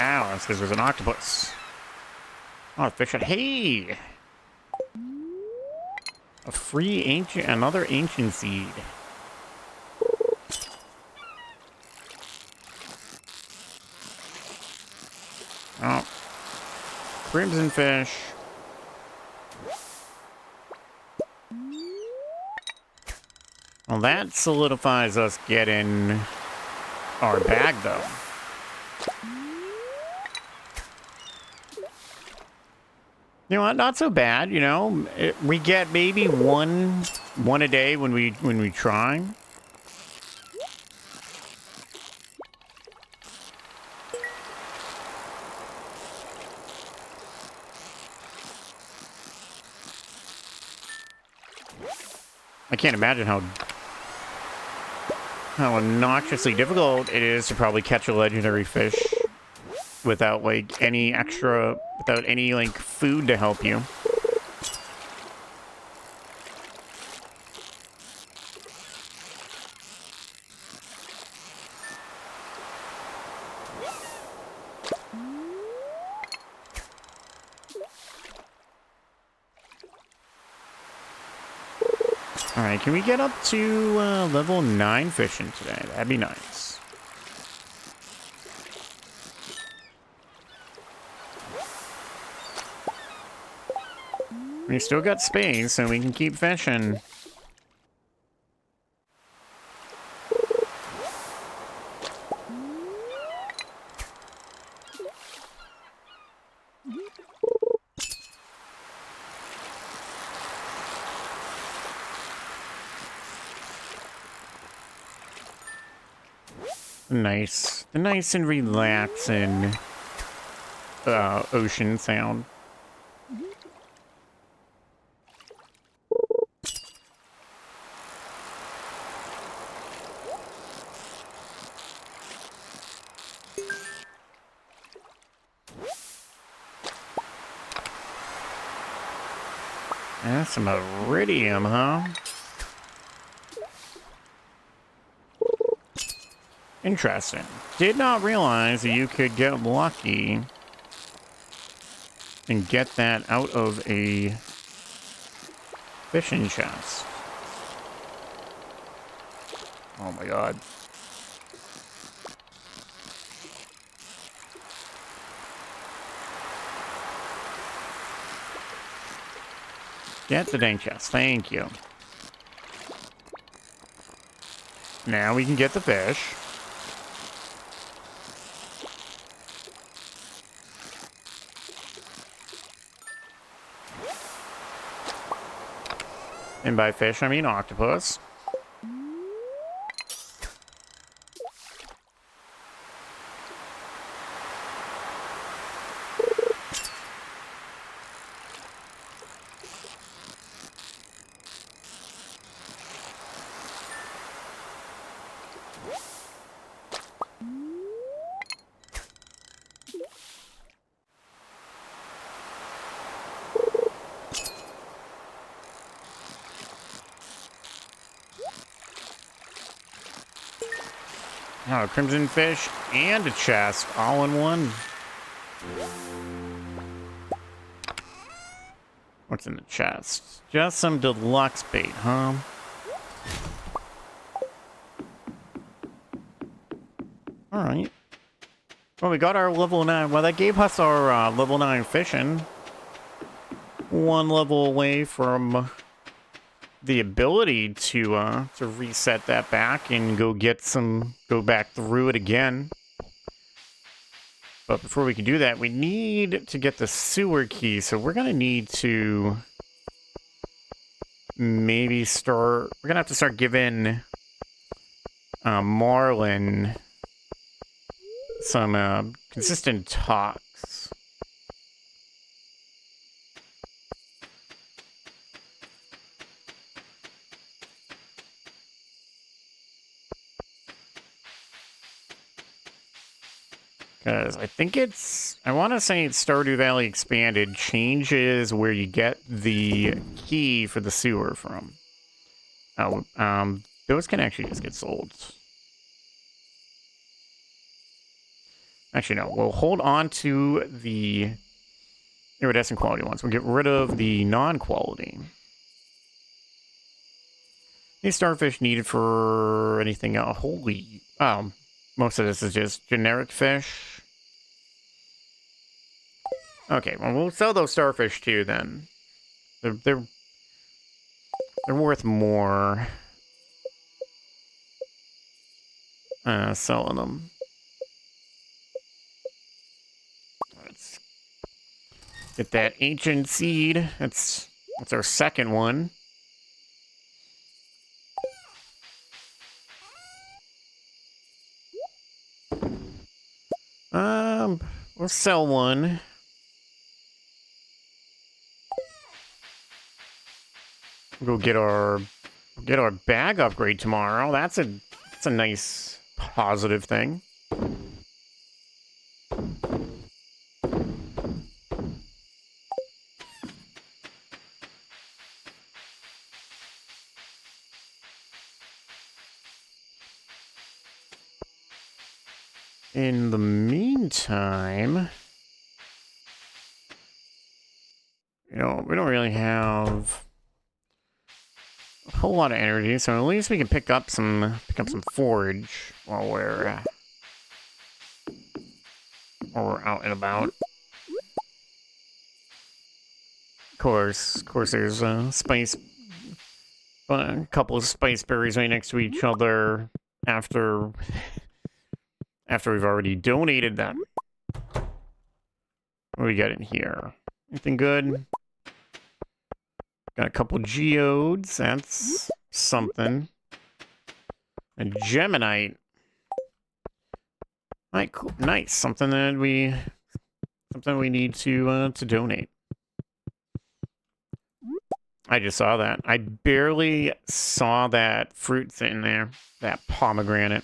Ow, that's because there's an octopus. Oh, fish. Hey! A free ancient, another ancient seed. Oh. Crimson fish. Well, that solidifies us getting our bag, though. You know what? Not so bad. You know, we get maybe one a day when we try. I can't imagine how obnoxiously difficult it is to probably catch a legendary fish without like any like food to help you. Alright, can we get up to level 9 fishing today? That'd be nice. We still got space, so we can keep fishing. Nice and relaxing ocean sound. That's some iridium, huh? Interesting. Did not realize that you could get lucky and get that out of a fishing chest. Oh my god. Get the dang chest. Thank you. Now we can get the fish. And by fish, I mean octopus. Oh, crimson fish and a chest all in one. What's in the chest? Just some deluxe bait, huh? Alright. Well, we got our level 9. Well, that gave us our level 9 fishing. One level away from the ability to reset that back and go back through it again. But before we can do that, we need to get the sewer key, so we're gonna need to maybe we're gonna have to start giving Marlin some consistent talks. Because I think I want to say it's Stardew Valley Expanded changes where you get the key for the sewer from. Oh, those can actually just get sold. Actually, no. We'll hold on to the iridescent quality ones. We'll get rid of the non-quality. Any starfish needed for anything else? Holy... most of this is just generic fish. Okay, well, we'll sell those starfish too, then. They're worth more. Selling them. Let's get that ancient seed. That's our second one. We'll sell one. We'll go get our bag upgrade tomorrow. That's a nice positive thing. In the meantime, we don't really have a whole lot of energy, so at least we can pick up some forage while we're out and about. Of course, there's a couple of spice berries right next to each other after we've already donated them. What do we got in here? Anything good? Got a couple geodes. That's something. A geminite. Right, cool. Nice. Something we need to donate. I just saw that. I barely saw that fruit sitting there. That pomegranate.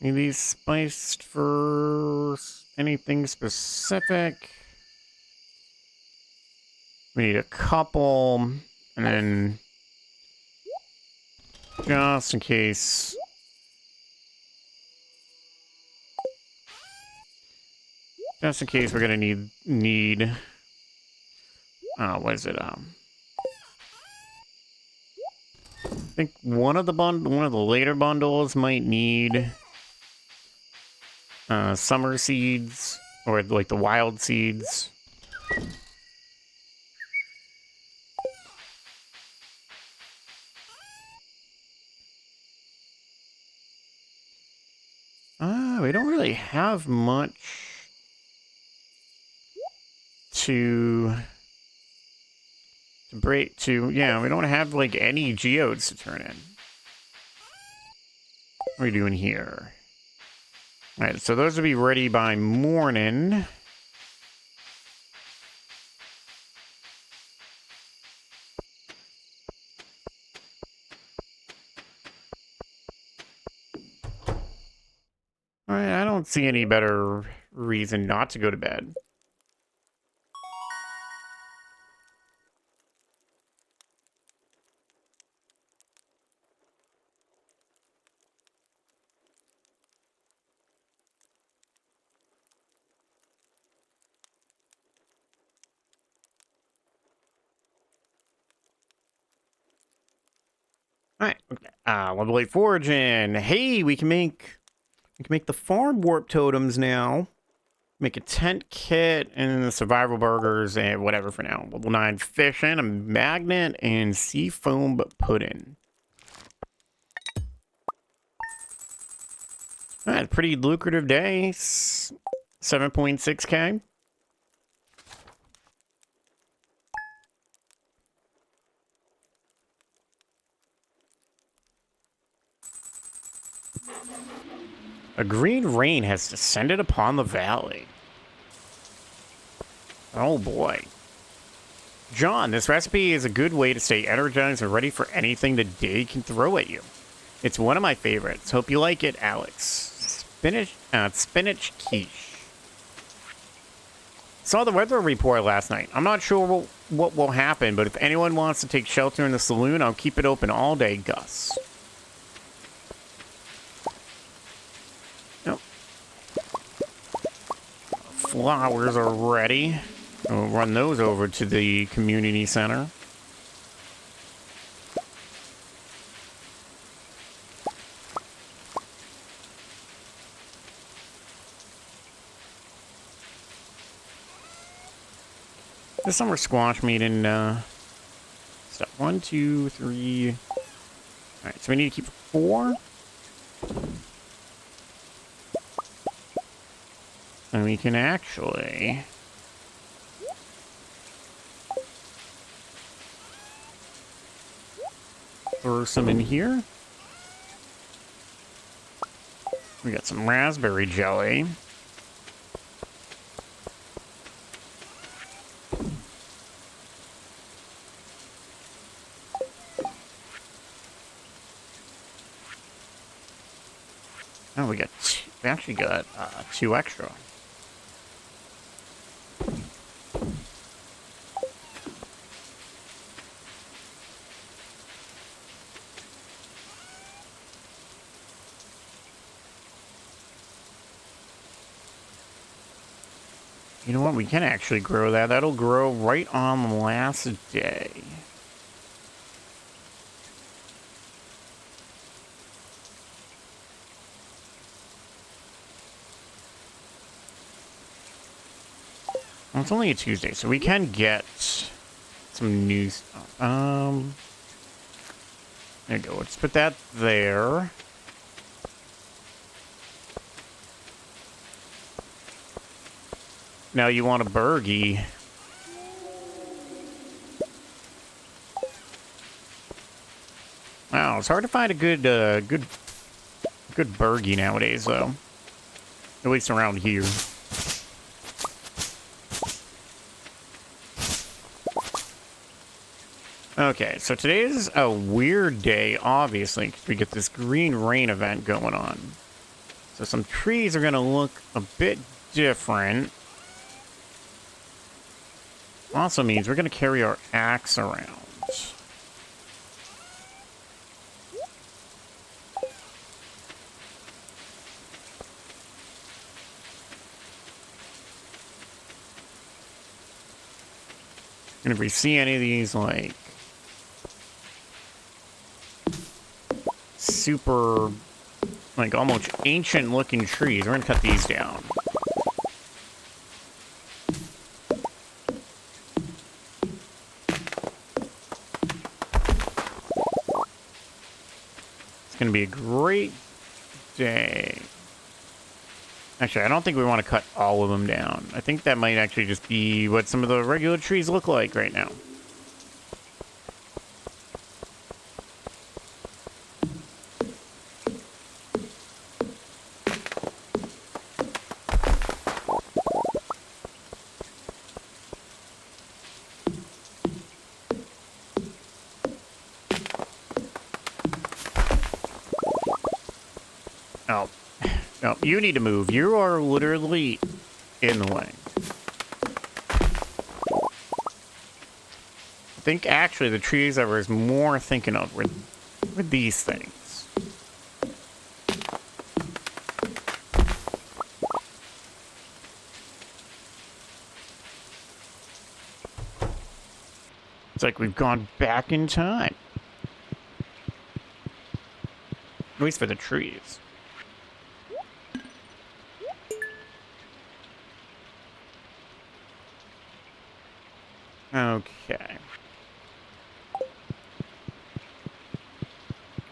Are these spiced for anything specific? We need a couple, and then just in case. Just in case we're gonna need what is it? I think one of the later bundles might need summer seeds, or like the wild seeds. We don't really have much to break to. Yeah, we don't have like any geodes to turn in. What are we doing here? All right, so those will be ready by morning. All right, I don't see any better reason not to go to bed. All right, level 8 foraging. Hey, we can make the farm warp totems now. Make a tent kit and the survival burgers and whatever for now. Level 9 fishing, a magnet, and sea foam pudding. All right, pretty lucrative day. 7.6k. A green rain has descended upon the valley. Oh boy. John, this recipe is a good way to stay energized and ready for anything the day can throw at you. It's one of my favorites. Hope you like it, Alex. Spinach quiche. Saw the weather report last night. I'm not sure what will happen, but if anyone wants to take shelter in the saloon, I'll keep it open all day, Gus. Yep. Flowers are ready. We'll run those over to the community center. The summer squash meat and stuff. 1, 2, 3. All right, so we need to keep 4. And we can actually throw some in here. We got some raspberry jelly. Oh, we actually got 2 extra. You know what? We can actually grow that. That'll grow right on the last day. Well, it's only a Tuesday, so we can get some new stuff. There you go. Let's put that there. Now you want a burgie. Wow, it's hard to find a good burgie nowadays, though. At least around here. Okay, so today is a weird day, obviously, because we get this green rain event going on. So some trees are going to look a bit different. Also means we're going to carry our axe around. And if we see any of these, like, super, like, almost ancient-looking trees, we're gonna cut these down. It's gonna be a great day. Actually, I don't think we want to cut all of them down. I think that might actually just be what some of the regular trees look like right now. Oh. No, you need to move. You are literally in the way. I think actually the trees I was more thinking of were these things. It's like we've gone back in time. At least for the trees. Okay.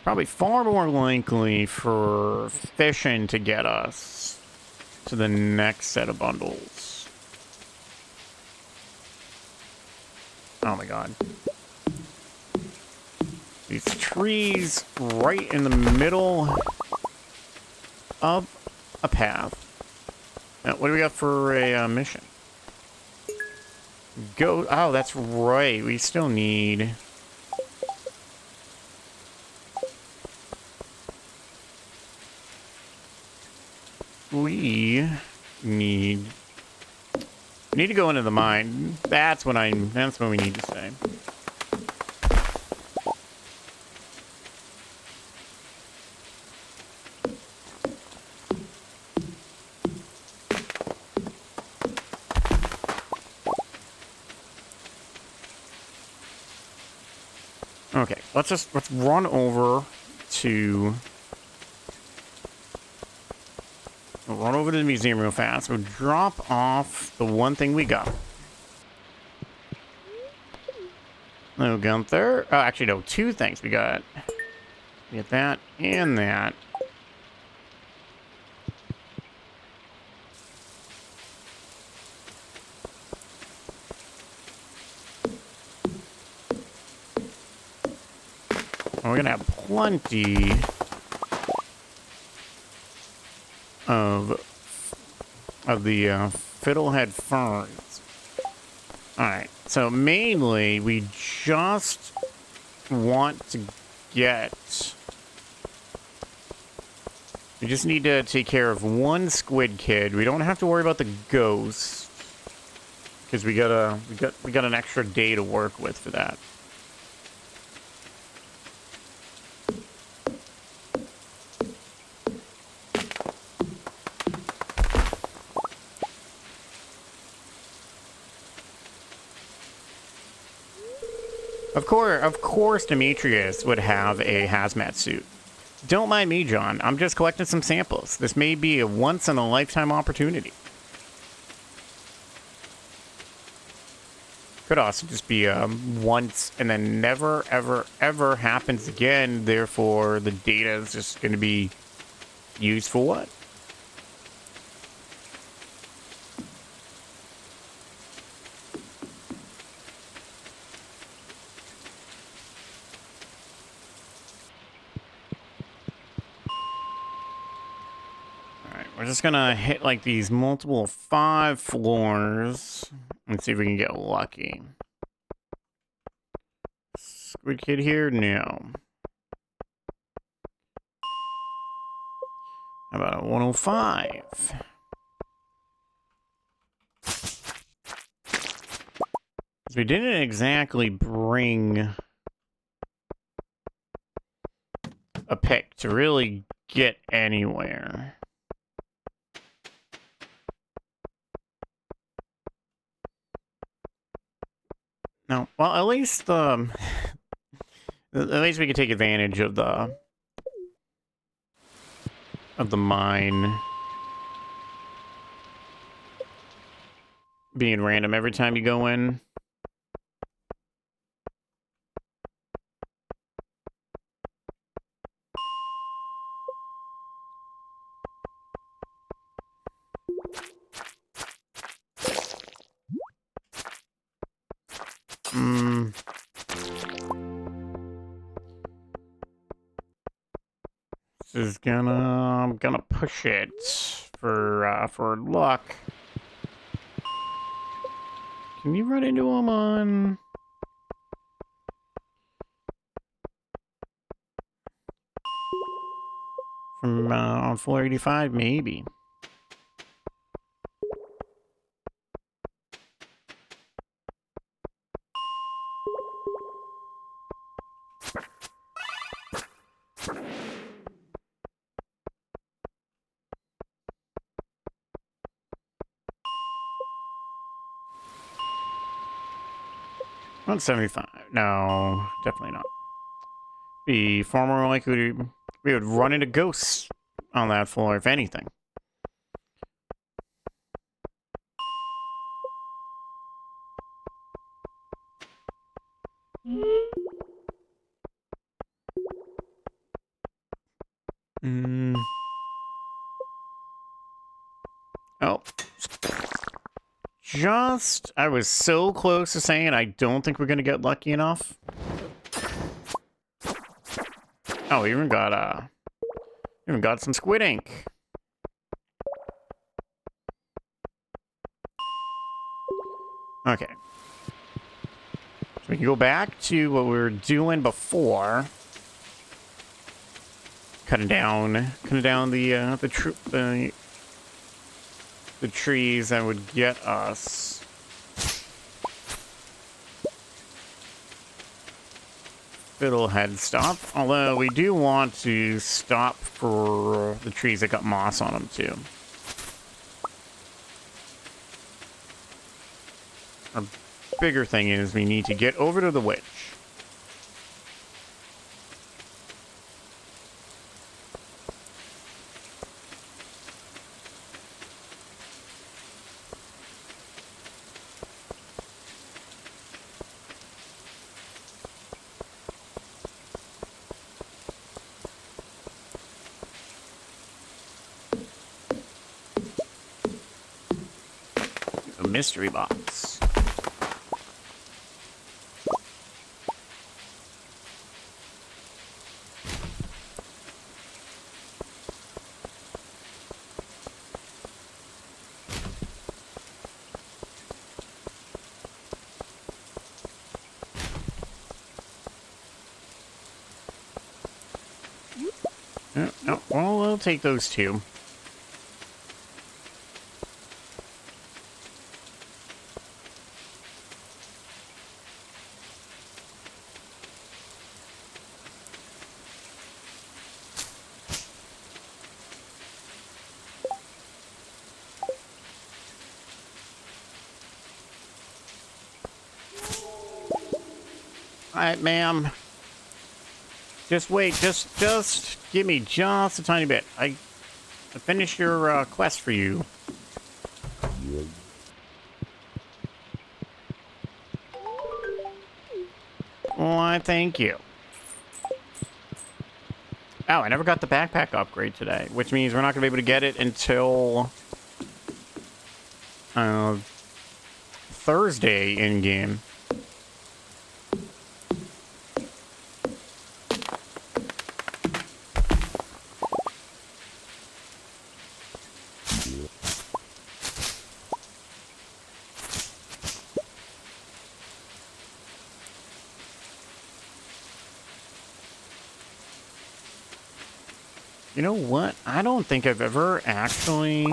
Probably far more likely for fishing to get us to the next set of bundles. Oh my god. These trees right in the middle of a path. Now, what do we got for a mission? Go. Oh, that's right. We still need. We need to go into the mine. That's what we need to say. Okay, let's run over to the museum real fast. We'll drop off the one thing we got. No Gunther. Oh, actually, no, two things we got. We get that and that. We're gonna have plenty of the fiddlehead ferns. Alright, so mainly we just want to get... We just need to take care of one squid kid. We don't have to worry about the ghost. Because we got an extra day to work with for that. Of course Demetrius would have a hazmat suit. Don't mind me, John. I'm just collecting some samples. This may be a once-in-a-lifetime opportunity. Could also just be once and then never, ever, ever happens again. Therefore, the data is just going to be used for what? We're just gonna hit like these multiple 5 floors and see if we can get lucky. Squid Kid here? No. How about a 105? We didn't exactly bring a pick to really get anywhere. No, well, at least we can take advantage of the mine being random every time you go in. This is I'm gonna push it for luck. Can you run into him on? From on floor 85, maybe. Not 75. No, definitely not. Be far more likely we would run into ghosts on that floor, if anything. Oh. I was so close to saying I don't think we're gonna get lucky enough. Oh, we even got some squid ink. Okay. So we can go back to what we were doing before. Cutting down the trees that would get us fiddlehead stuff. Although we do want to stop for the trees that got moss on them too. Our bigger thing is we need to get over to the witch. Mystery box. No, well, we'll take those two. Alright, ma'am. Just wait, just give me just a tiny bit. I finished your quest for you. Why, thank you. Oh, I never got the backpack upgrade today, which means we're not going to be able to get it until Thursday in-game. You know what? I don't think I've ever actually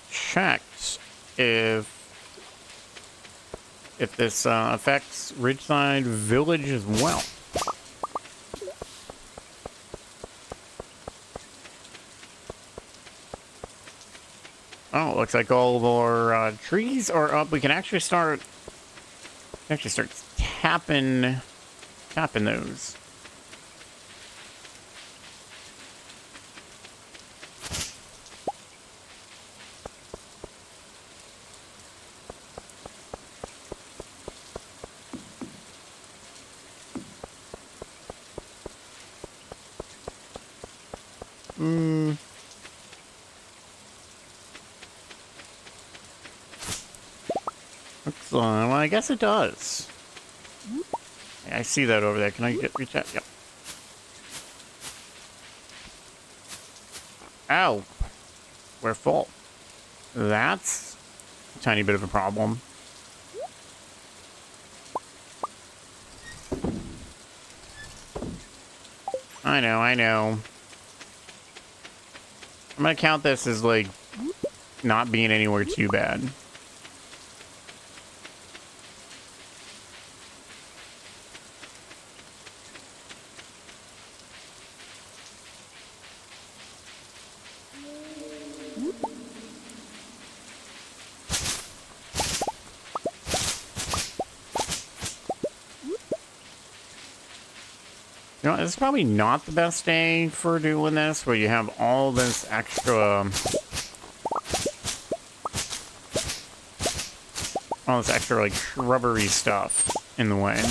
checked if this affects Ridgeside Village as well. Oh, looks like all of our trees are up. We can actually start Actually start tapping those. Well, I guess it does. I see that over there. Can I reach out? Yep. Ow. We're full. That's a tiny bit of a problem. I know. I'm gonna count this as, like, not being anywhere too bad. You know, it's probably not the best day for doing this, where you have all this extra... all this extra, like, shrubbery stuff in the way.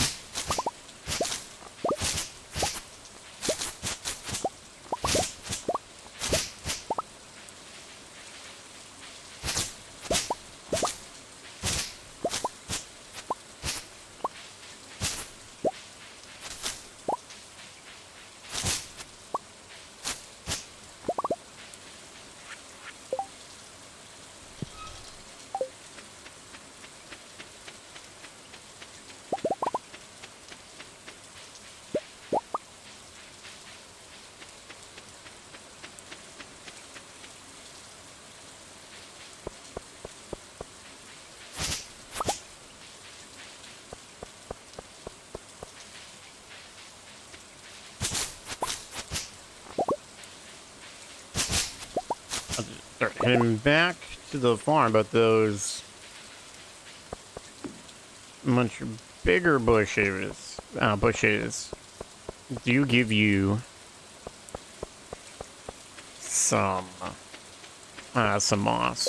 Start heading back to the farm, but those much bigger bushes do give you some moss.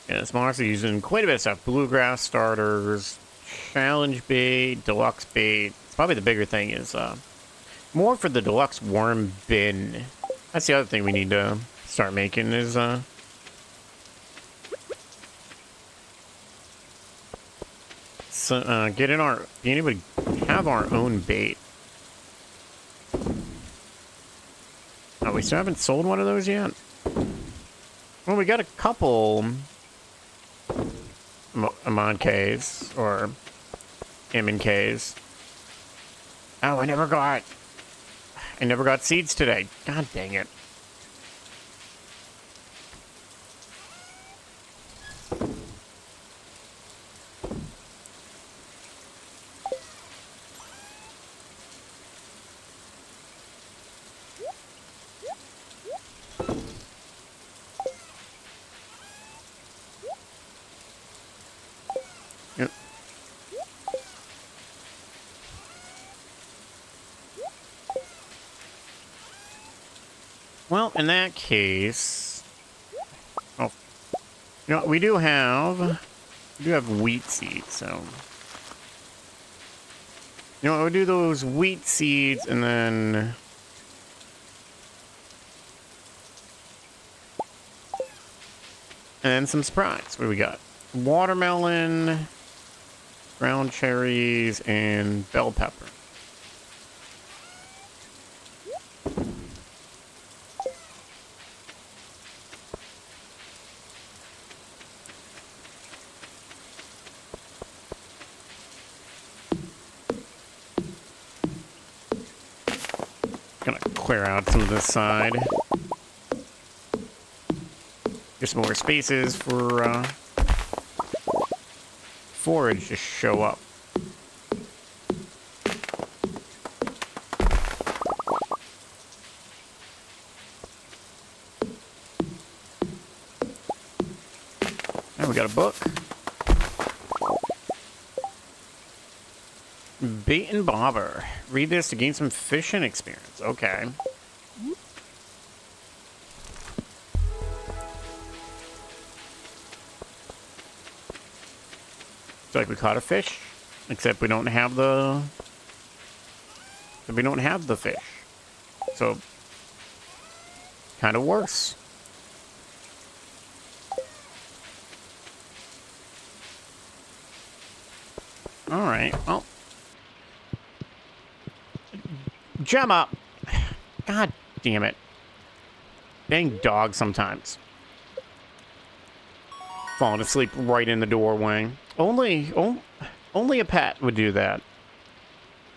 Yeah, this moss is using quite a bit of stuff. Bluegrass starters, challenge bait, deluxe bait. It's probably the bigger thing is more for the deluxe worm bin. That's the other thing we need to start making is being able to have our own bait. Oh, we still haven't sold one of those yet? Well, we got a couple Amonks or MNKs. Oh, I never got seeds today. God dang it. Yep. Well, in that case, oh, you know, we do have wheat seeds, so you know, we'll do those wheat seeds and then some surprise. What do we got? Watermelon, ground cherries, and bell pepper. Gonna clear out some of this side. Get some more spaces for forage to show up. we got a book. Bait and bobber. Read this to gain some fishing experience. Okay. It's like we caught a fish, except we don't have the... fish. So, kind of worse. Alright, well. Gemma! God damn it. Dang dog sometimes. Falling asleep right in the doorway. Only a pet would do that.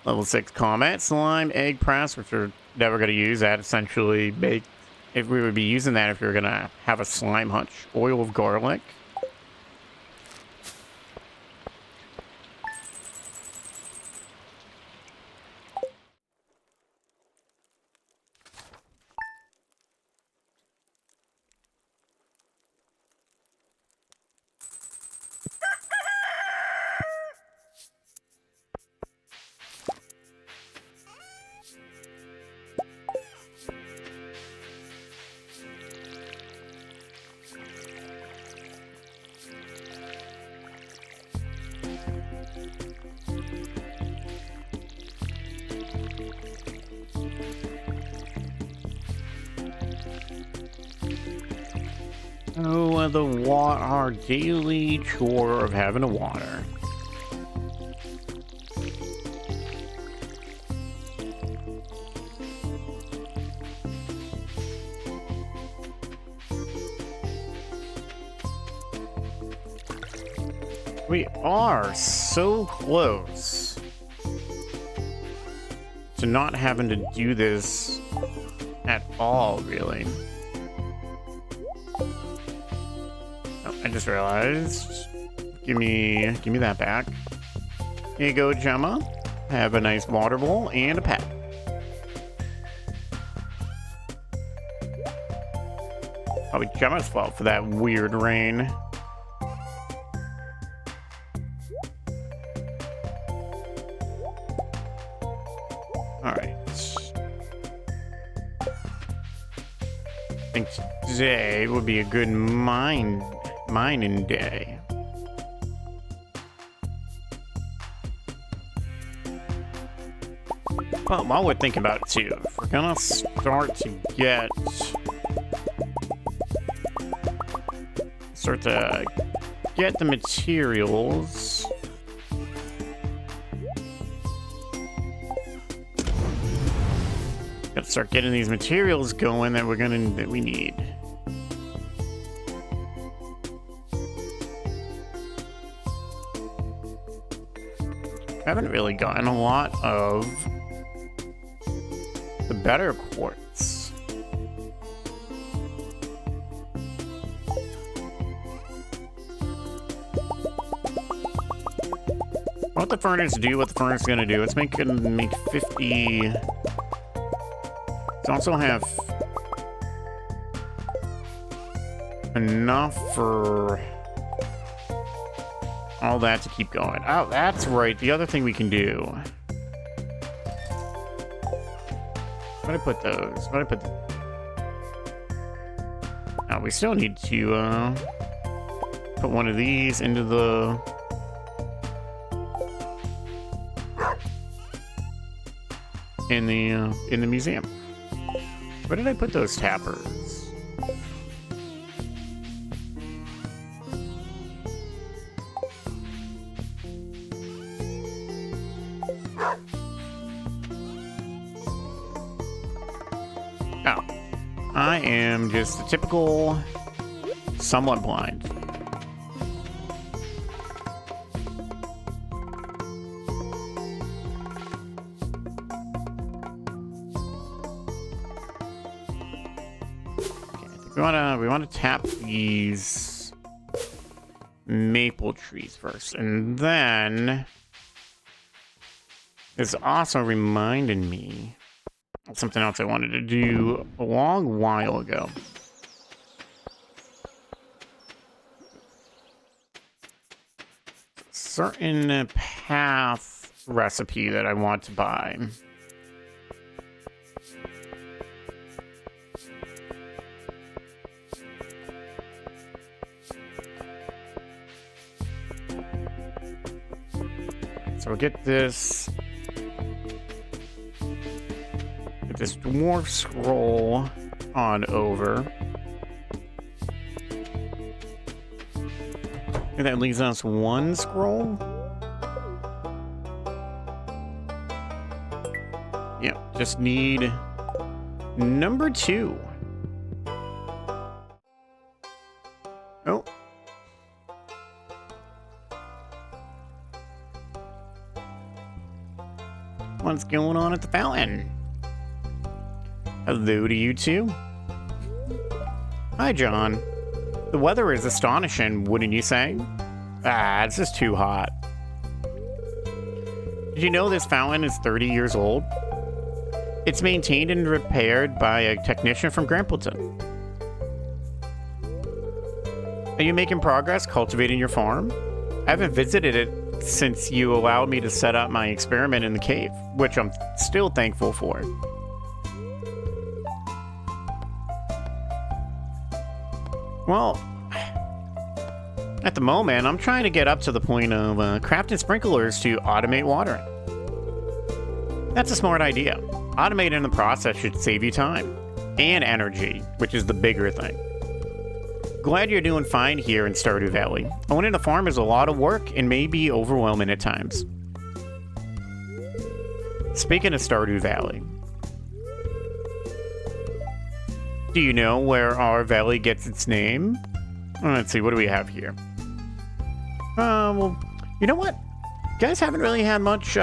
Level 6 combat slime, egg press, which we're never going to use. That essentially if we would be using that if we were going to have a slime hunch. Oil of garlic. Oh, our daily chore of having a water. We are so close to not having to do this at all, really. I just realized. Give me that back. Here you go, Gemma. Have a nice water bowl and a pet. Probably Gemma's fault for that weird rain. Alright. I think today would be a good mining day. Well, while we're thinking about it too, if we're gonna start to get the materials. Gotta start getting these materials going that we need. I haven't really gotten a lot of the better quartz. What the furnace do, what the furnace is gonna do, it's make 50. Let's also have enough for all that to keep going. Oh, that's right. The other thing we can do. Where'd I put those? Where'd I put Now we still need to put one of these into the in the museum. Where did I put those tappers? Oh, I am just a typical somewhat blind. We want to tap these maple trees first, and then it's also reminded me of something else I wanted to do a long while ago. certain path recipe that I want to buy. So we'll get this dwarf scroll on over. And that leaves us one scroll. Yeah, just need number 2. Oh. What's going on at the fountain? Hello to you two. Hi, John. The weather is astonishing, wouldn't you say? Ah, it's just too hot. Did you know this fountain is 30 years old? It's maintained and repaired by a technician from Grampleton. Are you making progress cultivating your farm? I haven't visited it since you allowed me to set up my experiment in the cave, which I'm still thankful for. Well, at the moment, I'm trying to get up to the point of crafting sprinklers to automate watering. That's a smart idea. Automating the process should save you time and energy, which is the bigger thing. Glad you're doing fine here in Stardew Valley. Owning a farm is a lot of work and may be overwhelming at times. Speaking of Stardew Valley, do you know where our valley gets its name? Let's see, what do we have here? Well, you know what? You guys haven't really had much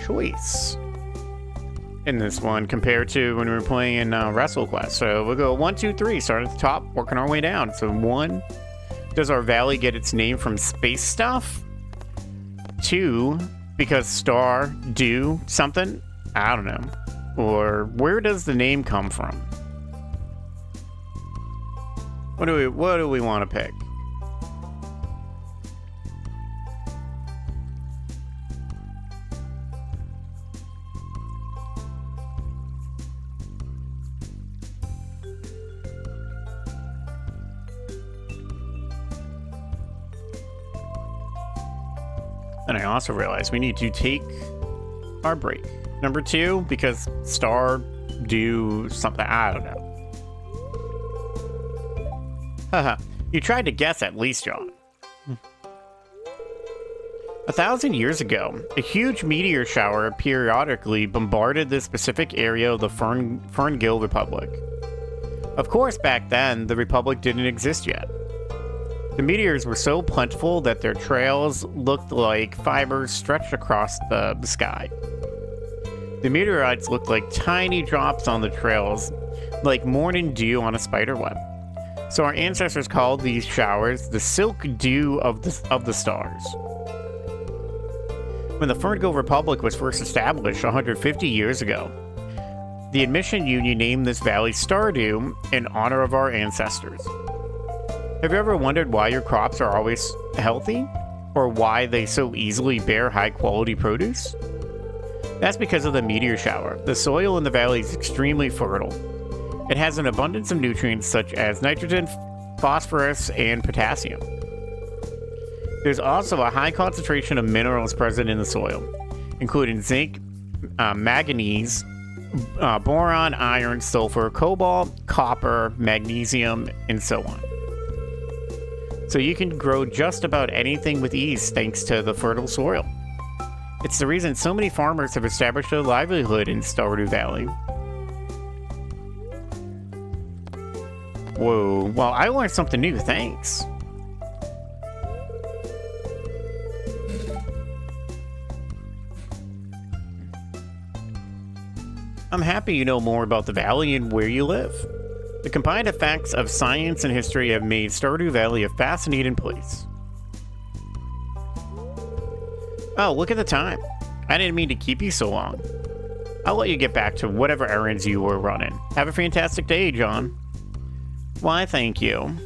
choice in this one compared to when we were playing in WrestleQuest. So we'll go 1, 2, 3, start at the top, working our way down. So 1, does our valley get its name from space stuff? 2, because Stardew something? I don't know. Or where does the name come from? What do we want to pick? And I also realized we need to take our break. Number 2, because Stardew something, I don't know. Haha, you tried to guess at least, John. 1,000 years ago, a huge meteor shower periodically bombarded this specific area of the Ferngill Republic. Of course, back then, the Republic didn't exist yet. The meteors were so plentiful that their trails looked like fibers stretched across the sky. The meteorites looked like tiny drops on the trails, like morning dew on a spider web. So our ancestors called these showers the silk dew of the stars. When the Ferngill Republic was first established 150 years ago, the Admission Union named this valley Stardew in honor of our ancestors. Have you ever wondered why your crops are always healthy? Or why they so easily bear high-quality produce? That's because of the meteor shower. The soil in the valley is extremely fertile. It has an abundance of nutrients such as nitrogen, phosphorus, and potassium. There's also a high concentration of minerals present in the soil, including zinc, manganese, boron, iron, sulfur, cobalt, copper, magnesium, and so on. So you can grow just about anything with ease thanks to the fertile soil. It's the reason so many farmers have established a livelihood in Stardew Valley. Whoa, well, I learned something new, thanks. I'm happy you know more about the valley and where you live. The combined effects of science and history have made Stardew Valley a fascinating place. Oh, look at the time. I didn't mean to keep you so long. I'll let you get back to whatever errands you were running. Have a fantastic day, John. Why, thank you.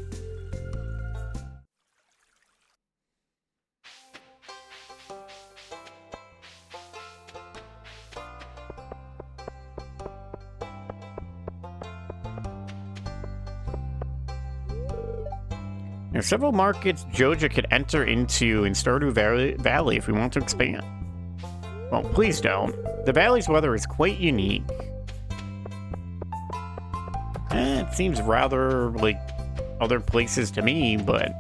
There are several markets Joja could enter into in Stardew Valley if we want to expand. Well, please don't. The valley's weather is quite unique. It seems rather like other places to me, but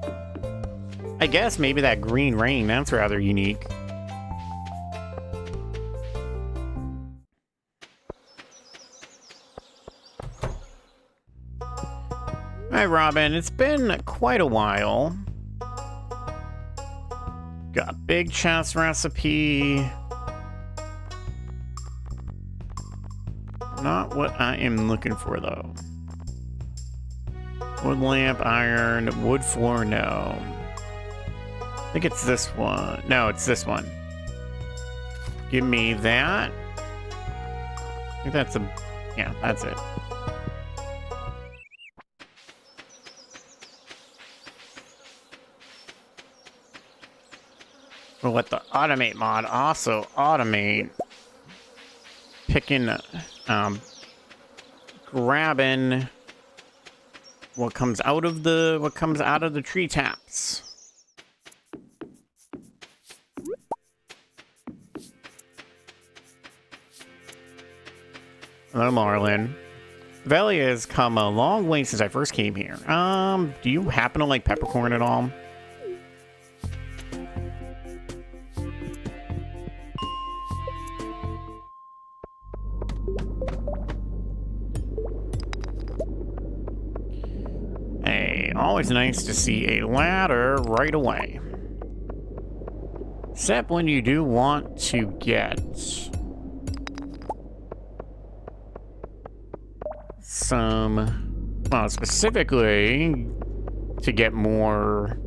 I guess maybe that green rain, that's rather unique. Hi, Robin. It's been quite a while. Got big chest recipe. Not what I am looking for, though. Wood lamp, iron, wood floor, no. I think it's this one. No, it's this one. Give me that. I think that's a... yeah, that's it. We'll let the automate mod also automate picking, grabbing what comes out of the tree taps. Hello, Marlin. The valley has come a long way since I first came here. Do you happen to like peppercorn at all? Always nice to see a ladder right away. Except when you do want to get some, well, specifically to get more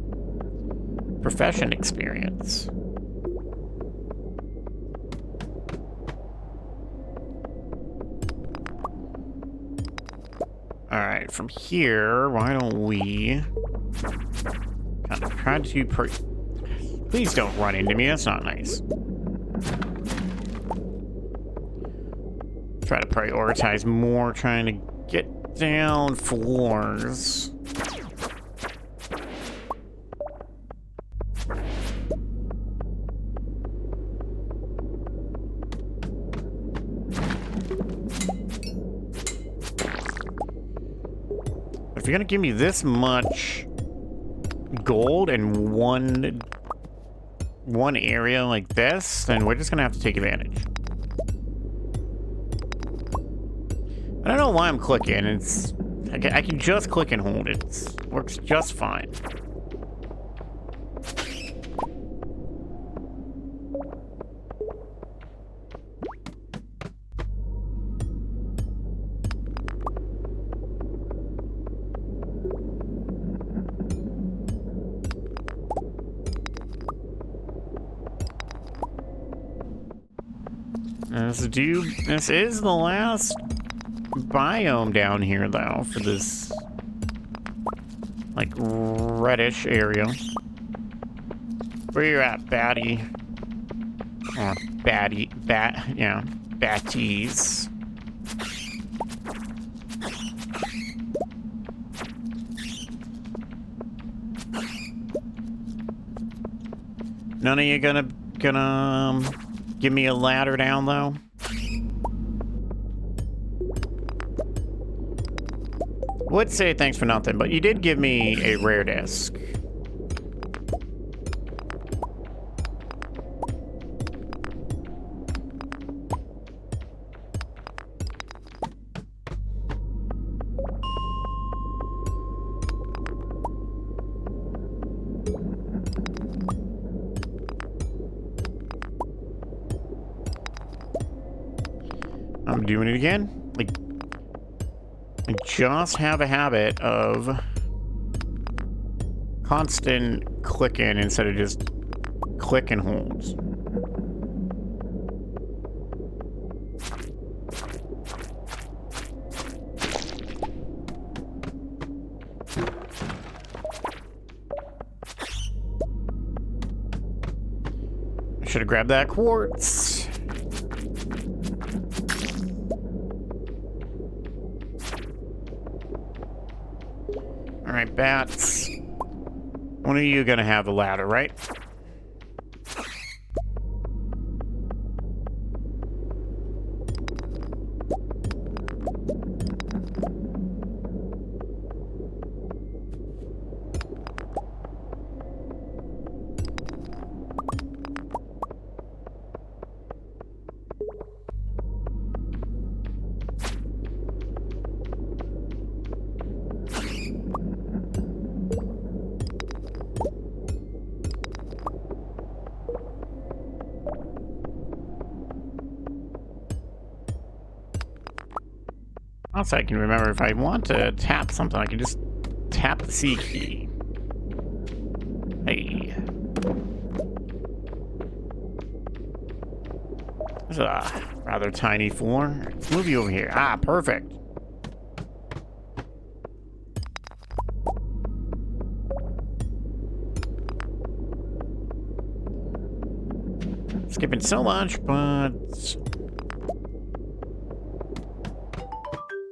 profession experience. Alright, from here, why don't we kind of try to please don't run into me, that's not nice. Try to prioritize more, trying to get down floors. If you're gonna give me this much gold in one area like this, then we're just gonna have to take advantage. I don't know why I'm clicking. I can just click and hold it. It works just fine. This is the last biome down here, though, for this, like, reddish area. Where you at, Batty? Oh, yeah, Batties. None of you gonna give me a ladder down, though? Would say thanks for nothing, but you did give me a rare disc. I'm doing it again. Like, I just have a habit of constant clicking instead of just click and holds. I should have grabbed that quartz. Alright, bats. One of you gonna have the ladder, right? Also, I can remember if I want to tap something, I can just tap the C key. Hey. There's a rather tiny floor. Let's move you over here. Ah, perfect. Skipping so much, but...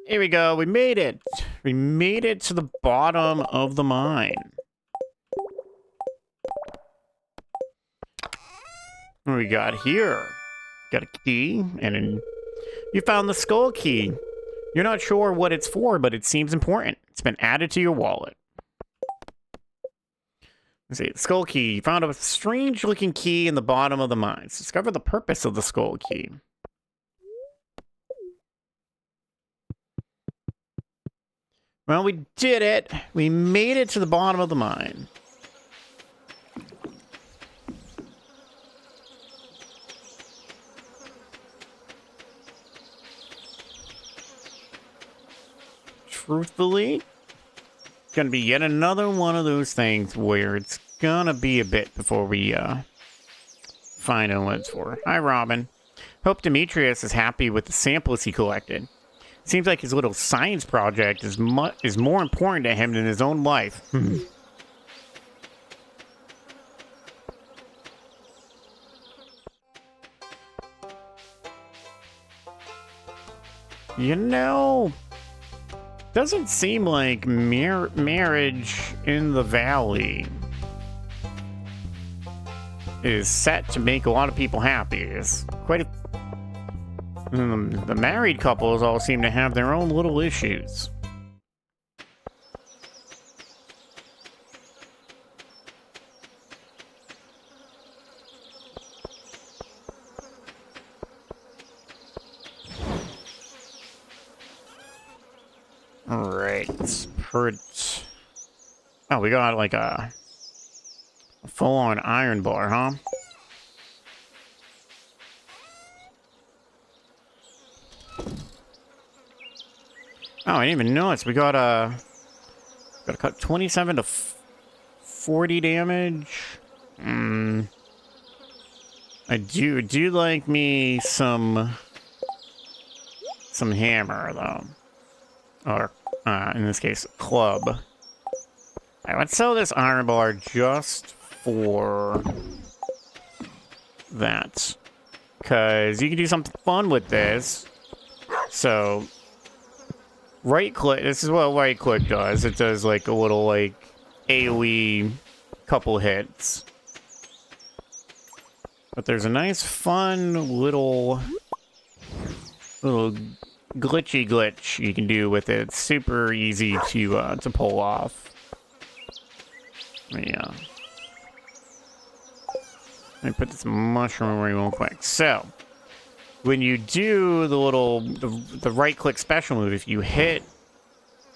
Here we go. We made it. We made it to the bottom of the mine. What do we got here? Got a key, and you found the skull key. You're not sure what it's for, but it seems important. It's been added to your wallet. Let's see. Skull key. You found a strange-looking key in the bottom of the mines. Discover the purpose of the skull key. Well, we did it. We made it to the bottom of the mine. Truthfully, it's gonna be yet another one of those things where it's gonna be a bit before we find out what it's for. Hi, Robin. Hope Demetrius is happy with the samples he collected. Seems like his little science project is more important to him than his own life. You know, doesn't seem like marriage in the valley is set to make a lot of people happy. It's quite a... The married couples all seem to have their own little issues. Alright, oh, we got like a full-on iron bar, huh? Oh, I didn't even notice. We got to cut 27 to 40 damage. I do like me some hammer though, or in this case, club. All right, let's sell this iron bar just for that, because you can do something fun with this. So. Right click, this is what right click does. It does like a little like AoE couple hits. But there's a nice fun little glitchy glitch you can do with it. It's super easy to pull off. Yeah. Let me put this mushroom away real quick. So when you do the right click special move, if you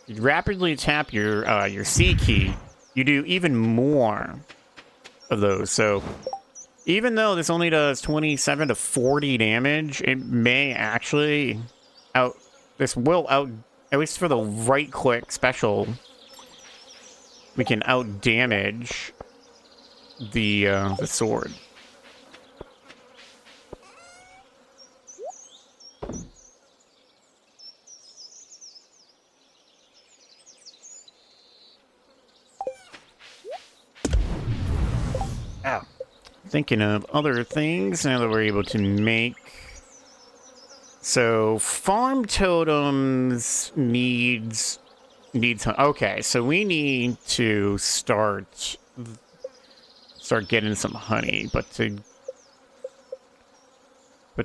rapidly tap your C key, you do even more of those. So even though this only does 27 to 40 damage, it may actually at least for the right click special, we can out damage the sword. Oh. Thinking of other things now that we're able to make. So farm totems needs okay, so we need to start start getting some honey. But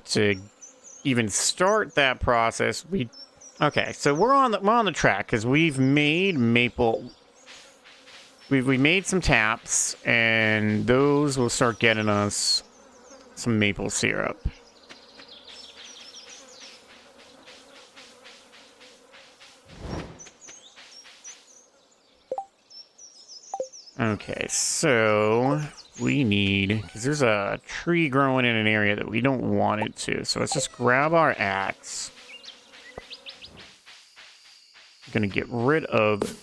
to even start that process, okay. So we're on the track because we've made maple. We made some taps, and those will start getting us some maple syrup. Okay, so we need, because there's a tree growing in an area that we don't want it to. So let's just grab our axe. I'm gonna get rid of.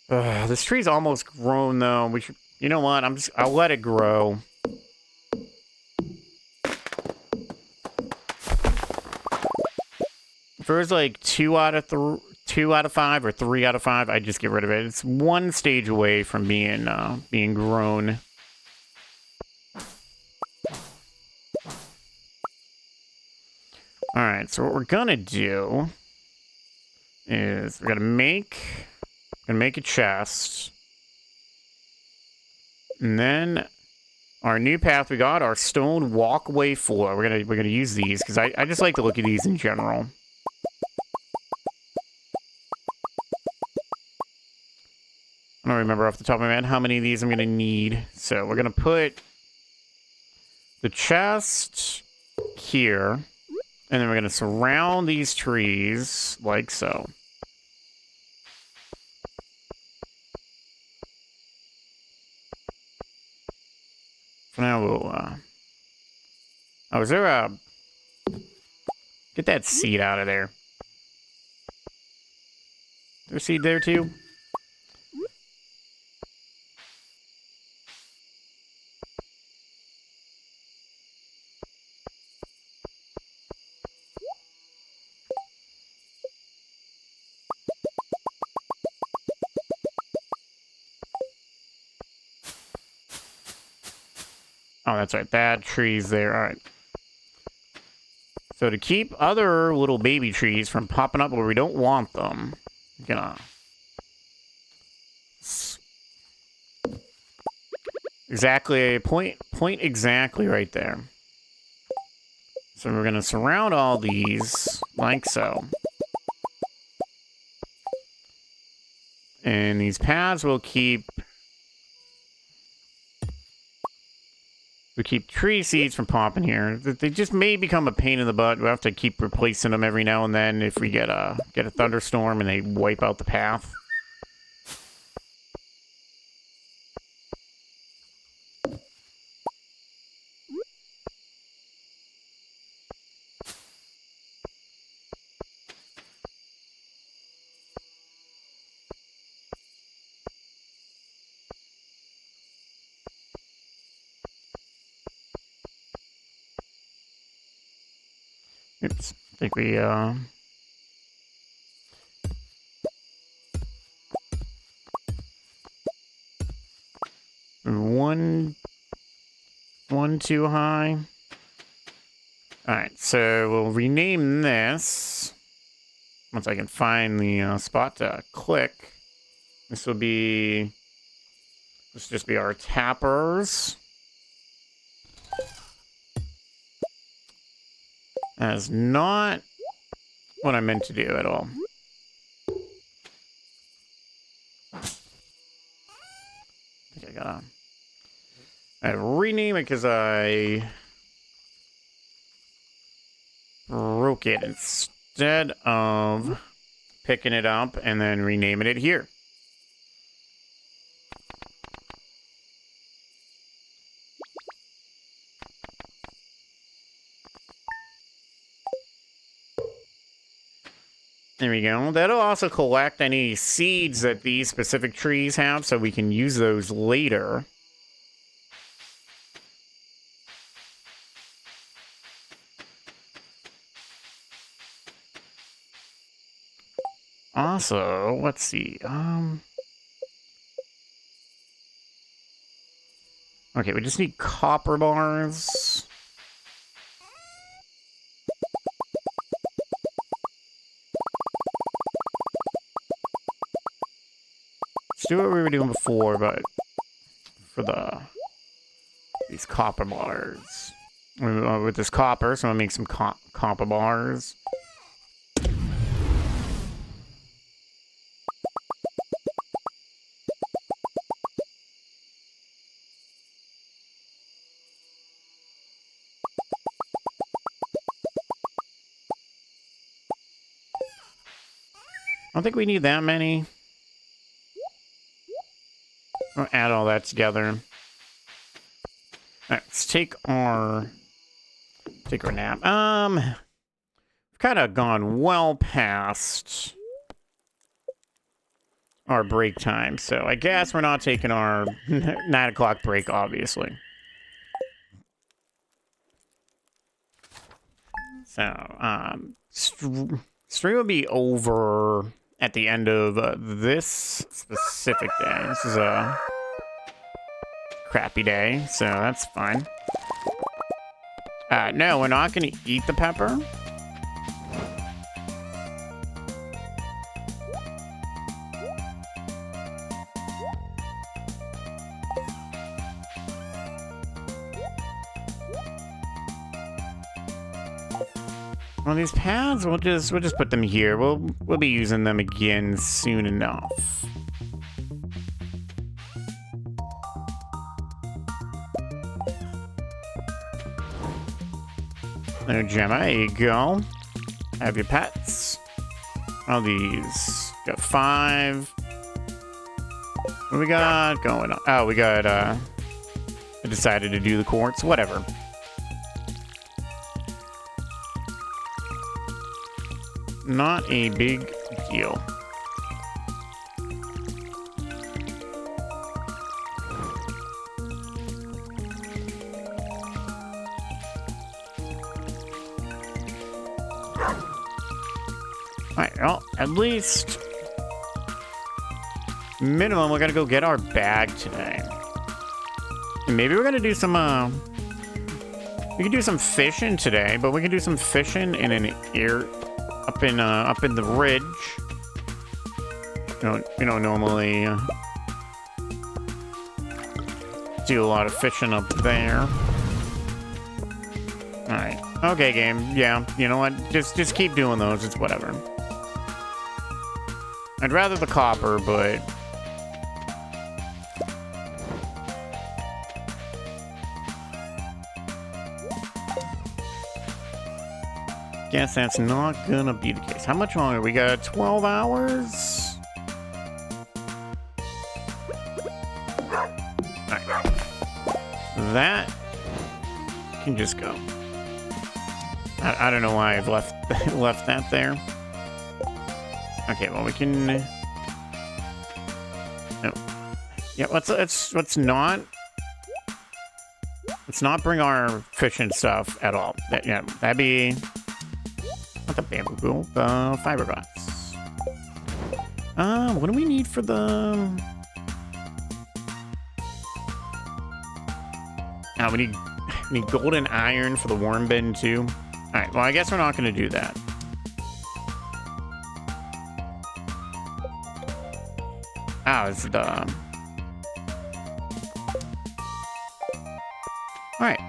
This tree's almost grown though. We should, you know what? I'll let it grow. If it was like 2 out of 5 or 3 out of 5, I'd just get rid of it. It's one stage away from being grown. All right, so what we're gonna do is we're gonna make a chest, and then our new path we got our stone walkway floor. We're gonna use these because I just like to look at these in general. I don't remember off the top of my head how many of these I'm gonna need. So we're gonna put the chest here, and then we're gonna surround these trees like so. For now, we'll, oh, is there a... Get that seed out of there. Is there a seed there, too? Oh, that's right. That tree's there. All right. So to keep other little baby trees from popping up where we don't want them, I'm gonna... Exactly. Point exactly right there. So we're gonna surround all these like so. And these paths will keep... We keep tree seeds from popping here. They just may become a pain in the butt. We'll have to keep replacing them every now and then if we get a thunderstorm and they wipe out the path. Oops, I think we, one too high. Alright, so we'll rename this. Once I can find the spot to click. This will just be our tappers. That is not what I meant to do at all. I think I rename it because I broke it instead of picking it up and then renaming it here. There we go. That'll also collect any seeds that these specific trees have, so we can use those later. Also, let's see. Okay, we just need copper bars. Let's do what we were doing before, but for these copper bars. With this copper, so I'm gonna make some copper bars. I don't think we need that many. I'll add all that together. All right, let's take our nap. We've kind of gone well past our break time, so I guess we're not taking our 9 o'clock break, obviously. So, stream will be over at the end of this specific day. This is a crappy day, so that's fine. No, we're not going to eat the pepper. Well, these pads, we'll just put them here. We'll be using them again soon enough. There, Gemma, there you go. Have your pets. All these. Got 5. What do we got going on? Oh, we got, I decided to do the quartz. Whatever. Not a big deal. Alright, well, at least minimum, we're gonna go get our bag today. And maybe we're gonna do some, we can do some fishing today, but we can do some fishing in an area up in the ridge. We don't normally do a lot of fishing up there. All right, okay, game. Yeah, you know what? Just keep doing those. It's whatever. I'd rather the copper, but guess that's not gonna be the case. How much longer? We got 12 hours? Alright. That can just go. I don't know why I've left that there. Okay, well we can. No. Yeah, let's not bring our fishing stuff at all. That'd be. Not the bamboo pool, the fiberglass. What do we need for the... we need golden iron for the worm bin too. Alright, well I guess we're not going to do that. It's the... Alright.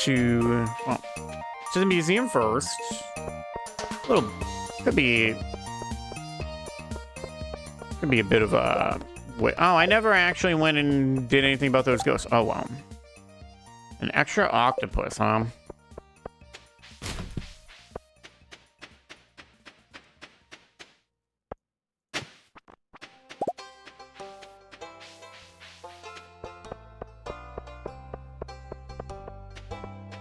To the museum first. Could be a bit of a wait. Oh, I never actually went and did anything about those ghosts. Oh well. An extra octopus, huh?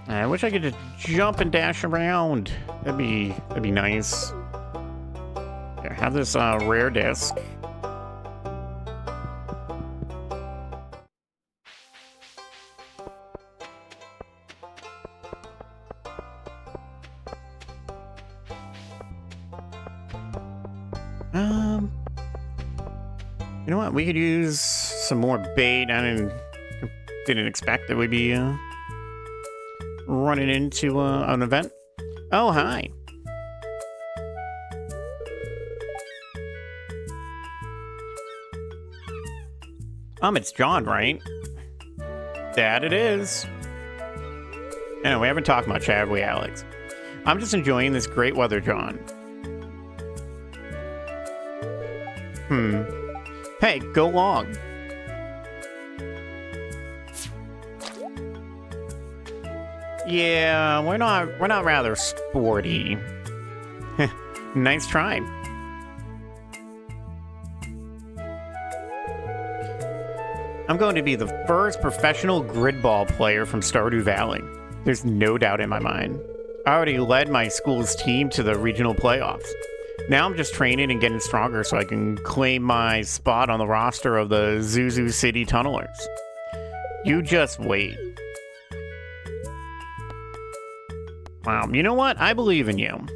I wish I could just jump and dash around. That'd be nice. Here, have this rare disc. You know what? We could use some more bait. I didn't expect that we'd be running into an event. Oh, hi. It's John, right? That it is. No, we haven't talked much, have we, Alex? I'm just enjoying this great weather, John. Hey, go log. Yeah, we're not rather sporty. Nice try. I'm going to be the first professional gridball player from Stardew Valley. There's no doubt in my mind. I already led my school's team to the regional playoffs. Now I'm just training and getting stronger so I can claim my spot on the roster of the Zuzu City Tunnelers. You just wait. Wow, you know what? I believe in you.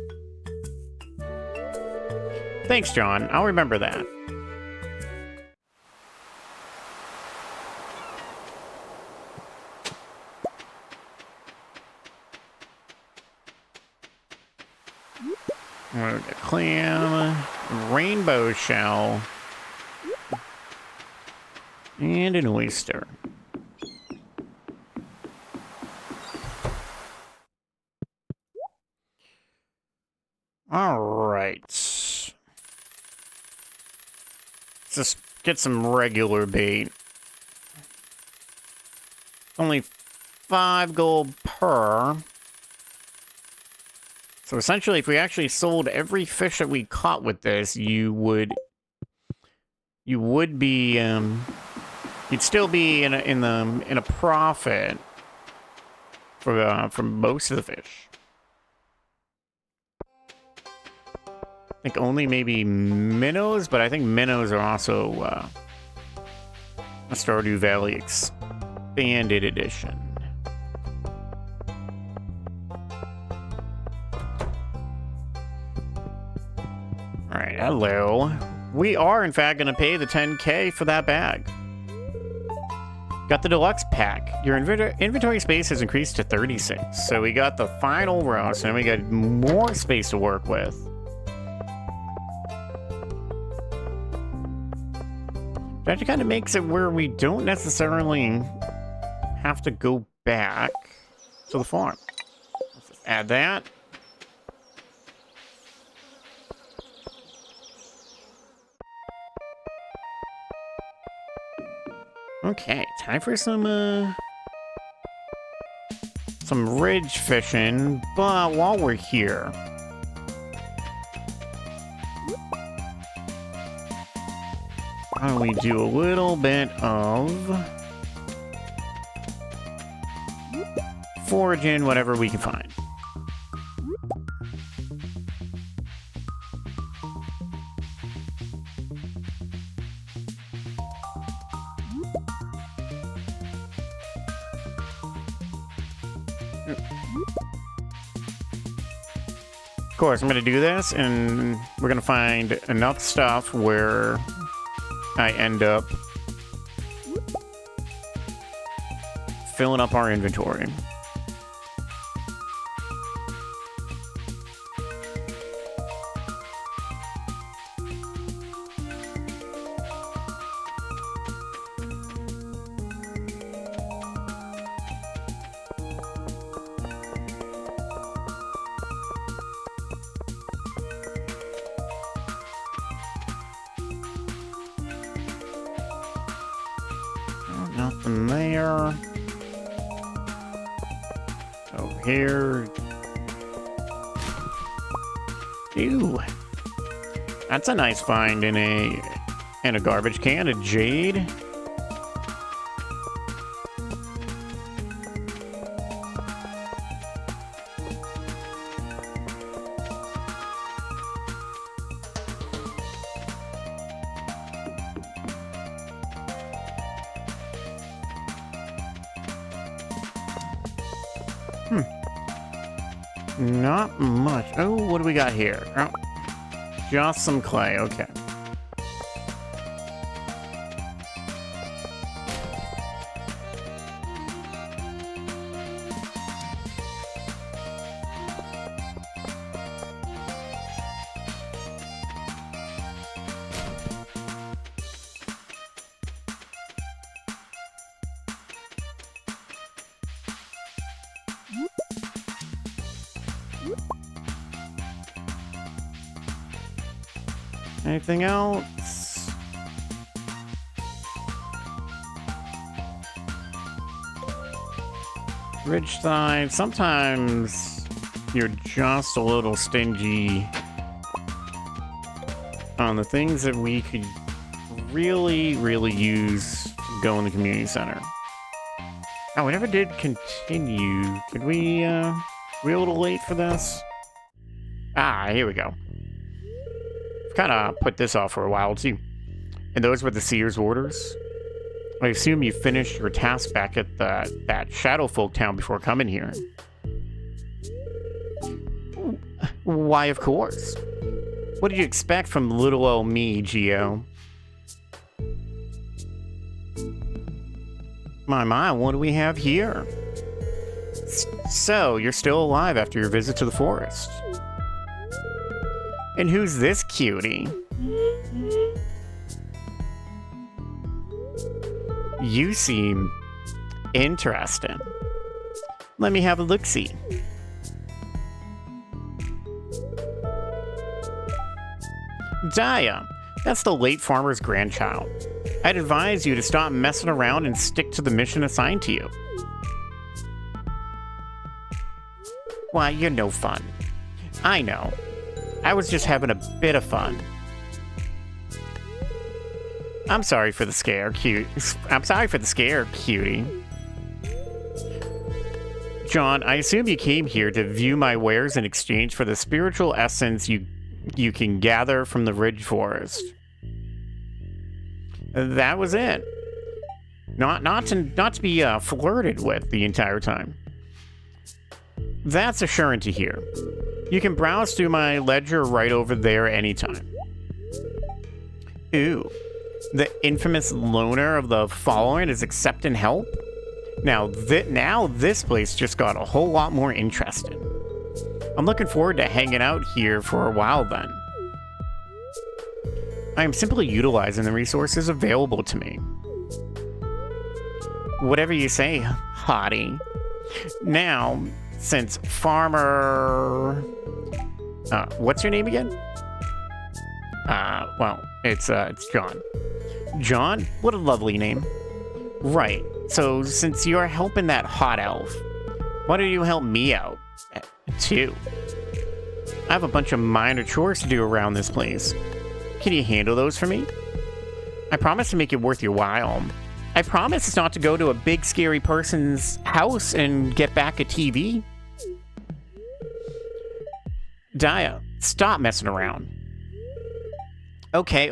Thanks, John. I'll remember that. A clam, rainbow shell, and an oyster. All right. Let's just get some regular bait. Only 5 gold per. So essentially, if we actually sold every fish that we caught with this, you would be you'd still be in a profit for most of the fish. I think only maybe minnows, but I think minnows are also a Stardew Valley expanded edition. Alright, hello. We are, in fact, going to pay the 10K for that bag. Got the deluxe pack. Your inventory space has increased to 36. So we got the final row, so now we got more space to work with. That actually kind of makes it where we don't necessarily have to go back to the farm. Let's just add that. Okay, time for some ridge fishing, but while we're here, why don't we do a little bit of foraging, whatever we can find. Of course, I'm going to do this, and we're going to find enough stuff where I end up filling up our inventory. Nothing there. Over here. Ew. That's a nice find in a garbage can, a jade. Not much. Oh, what do we got here? Oh, just some clay. Okay. Anything else? Ridgeside, sometimes you're just a little stingy on the things that we could really use to go in the community center. Oh, we never did continue. Did we, were we a little late for this? Ah, here we go. Kind of put this off for a while, too. And those were the Seer's orders. I assume you finished your task back at that Shadowfolk town before coming here. Why, of course. What did you expect from little old me, Geo? My, what do we have here? So, you're still alive after your visit to the forest. And who's this cutie? You seem interesting. Let me have a look-see. Daya, that's the late farmer's grandchild. I'd advise you to stop messing around and stick to the mission assigned to you. Why, you're no fun. I know. I was just having a bit of fun. I'm sorry for the scare, cutie. John, I assume you came here to view my wares in exchange for the spiritual essence you can gather from the Ridge Forest. That was it. Not to be flirted with the entire time. That's assuring to hear. You can browse through my ledger right over there anytime. Ooh, the infamous loner of the following is accepting help? Now this place just got a whole lot more interesting. I'm looking forward to hanging out here for a while then. I am simply utilizing the resources available to me. Whatever you say, hottie. Now, since Farmer... what's your name again? Well, it's John. John? What a lovely name. Right. So, since you're helping that hot elf, why don't you help me out, too? I have a bunch of minor chores to do around this place. Can you handle those for me? I promise to make it worth your while. I promise not to go to a big scary person's house and get back a TV. Daya, stop messing around. Okay.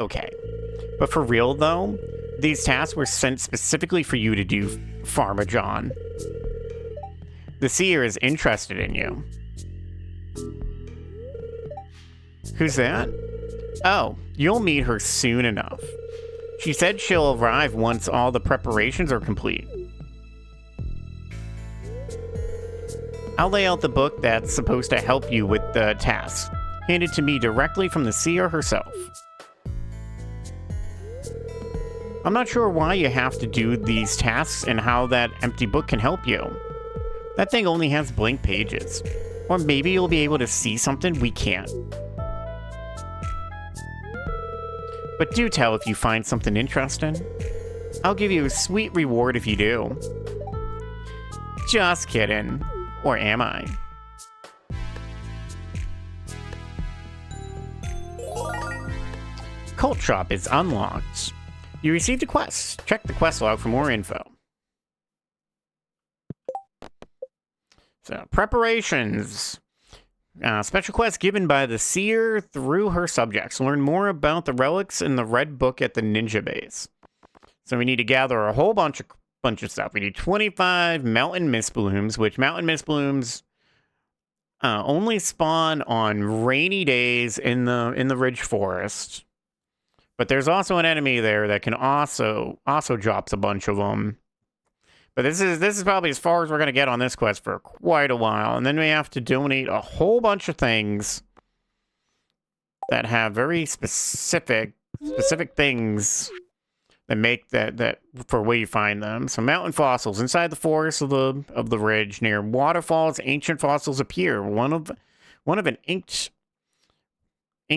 But for real, though, these tasks were sent specifically for you to do, Farmer John. The seer is interested in you. Who's that? Oh, you'll meet her soon enough. She said she'll arrive once all the preparations are complete. I'll lay out the book that's supposed to help you with the tasks, handed to me directly from the seer herself. I'm not sure why you have to do these tasks and how that empty book can help you. That thing only has blank pages. Or maybe you'll be able to see something we can't. But do tell if you find something interesting. I'll give you a sweet reward if you do. Just kidding. Or am I? Cult Shop is unlocked. You received a quest. Check the quest log for more info. So, preparations. Special quest given by the seer through her subjects. Learn more about the relics in the red book at the ninja base. So we need to gather a whole bunch of stuff. We need 25 mountain mist blooms, which mountain mist blooms only spawn on rainy days in the ridge forest. But there's also an enemy there that can also drops a bunch of them. But this is probably as far as we're going to get on this quest for quite a while. And then we have to donate a whole bunch of things that have very specific things that make that for where you find them. So mountain fossils inside the forest of the ridge near waterfalls, ancient fossils appear. One One of an inked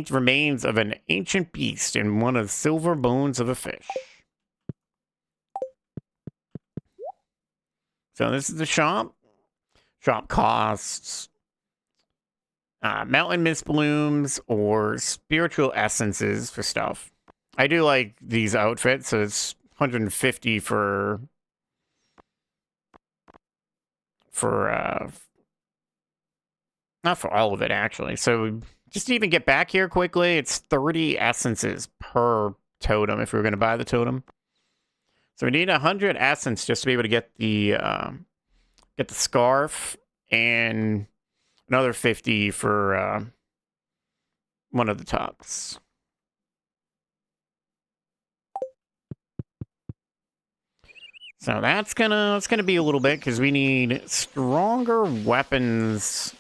remains of an ancient beast and one of silver bones of a fish. So this is the shop. Shop costs mountain mist blooms or spiritual essences for stuff. I do like these outfits, so it's 150 for not for all of it actually. So just to even get back here quickly, it's 30 essences per totem if we were going to buy the totem. So we need 100 essence just to be able to get the scarf, and another 50 for one of the tops. So that's gonna be a little bit because we need stronger weapons,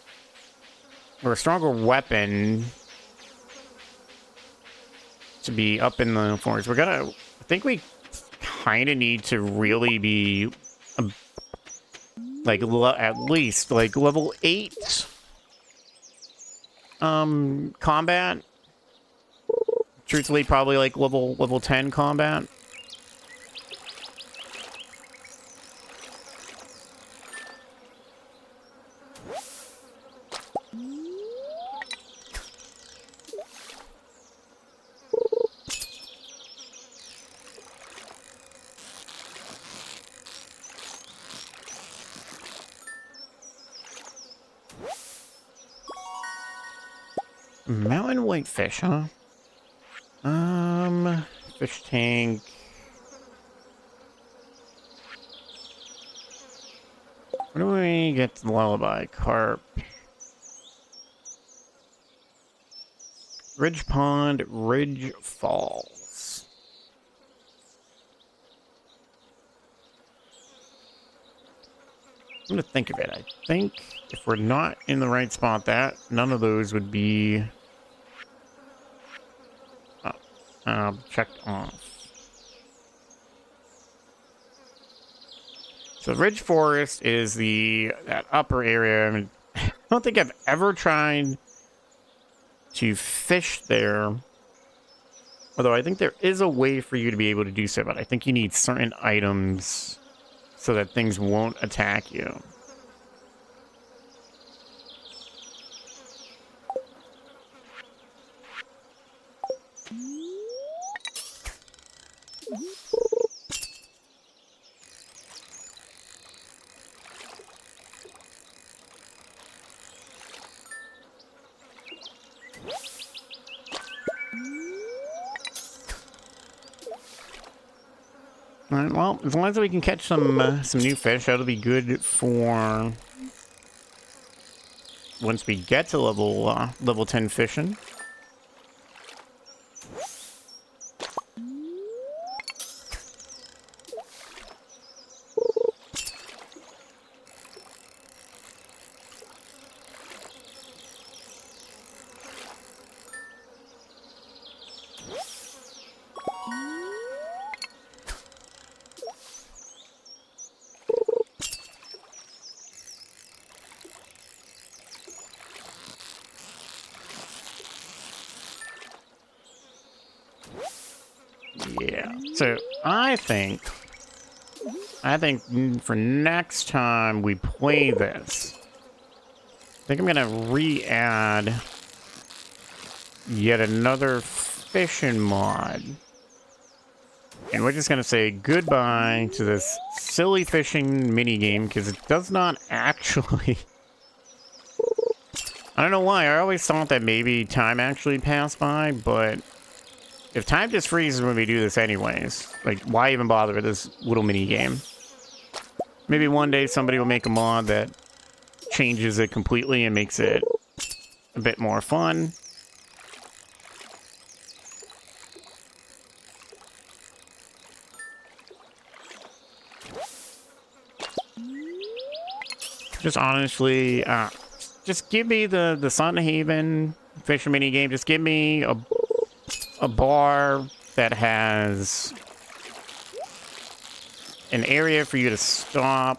or a stronger weapon to be up in the forest. I think we kind of need to really be like at least like level 8 combat. Truthfully, probably like level 10 combat. Mountain whitefish, huh? Fish tank. Where do we get the lullaby? Carp. Ridge Pond, Ridge Falls. I'm gonna think of it. I think if we're not in the right spot, none of those would be checked off. So Ridge Forest is that upper area. I mean, I don't think I've ever tried to fish there. Although I think there is a way for you to be able to do so, but I think you need certain items so that things won't attack you. Alright, well, as long as we can catch some new fish, that'll be good for once we get to level 10 fishing. Yeah, so I think for next time we play this, I think I'm gonna re-add yet another fishing mod. And we're just gonna say goodbye to this silly fishing minigame because it does not actually... I don't know why, I always thought that maybe time actually passed by, but if time just freezes when we do this anyways, like, why even bother with this little minigame? Maybe one day somebody will make a mod that changes it completely and makes it a bit more fun. Just honestly, just give me the Sun Haven Fisher minigame. Just give me a bar that has an area for you to stop.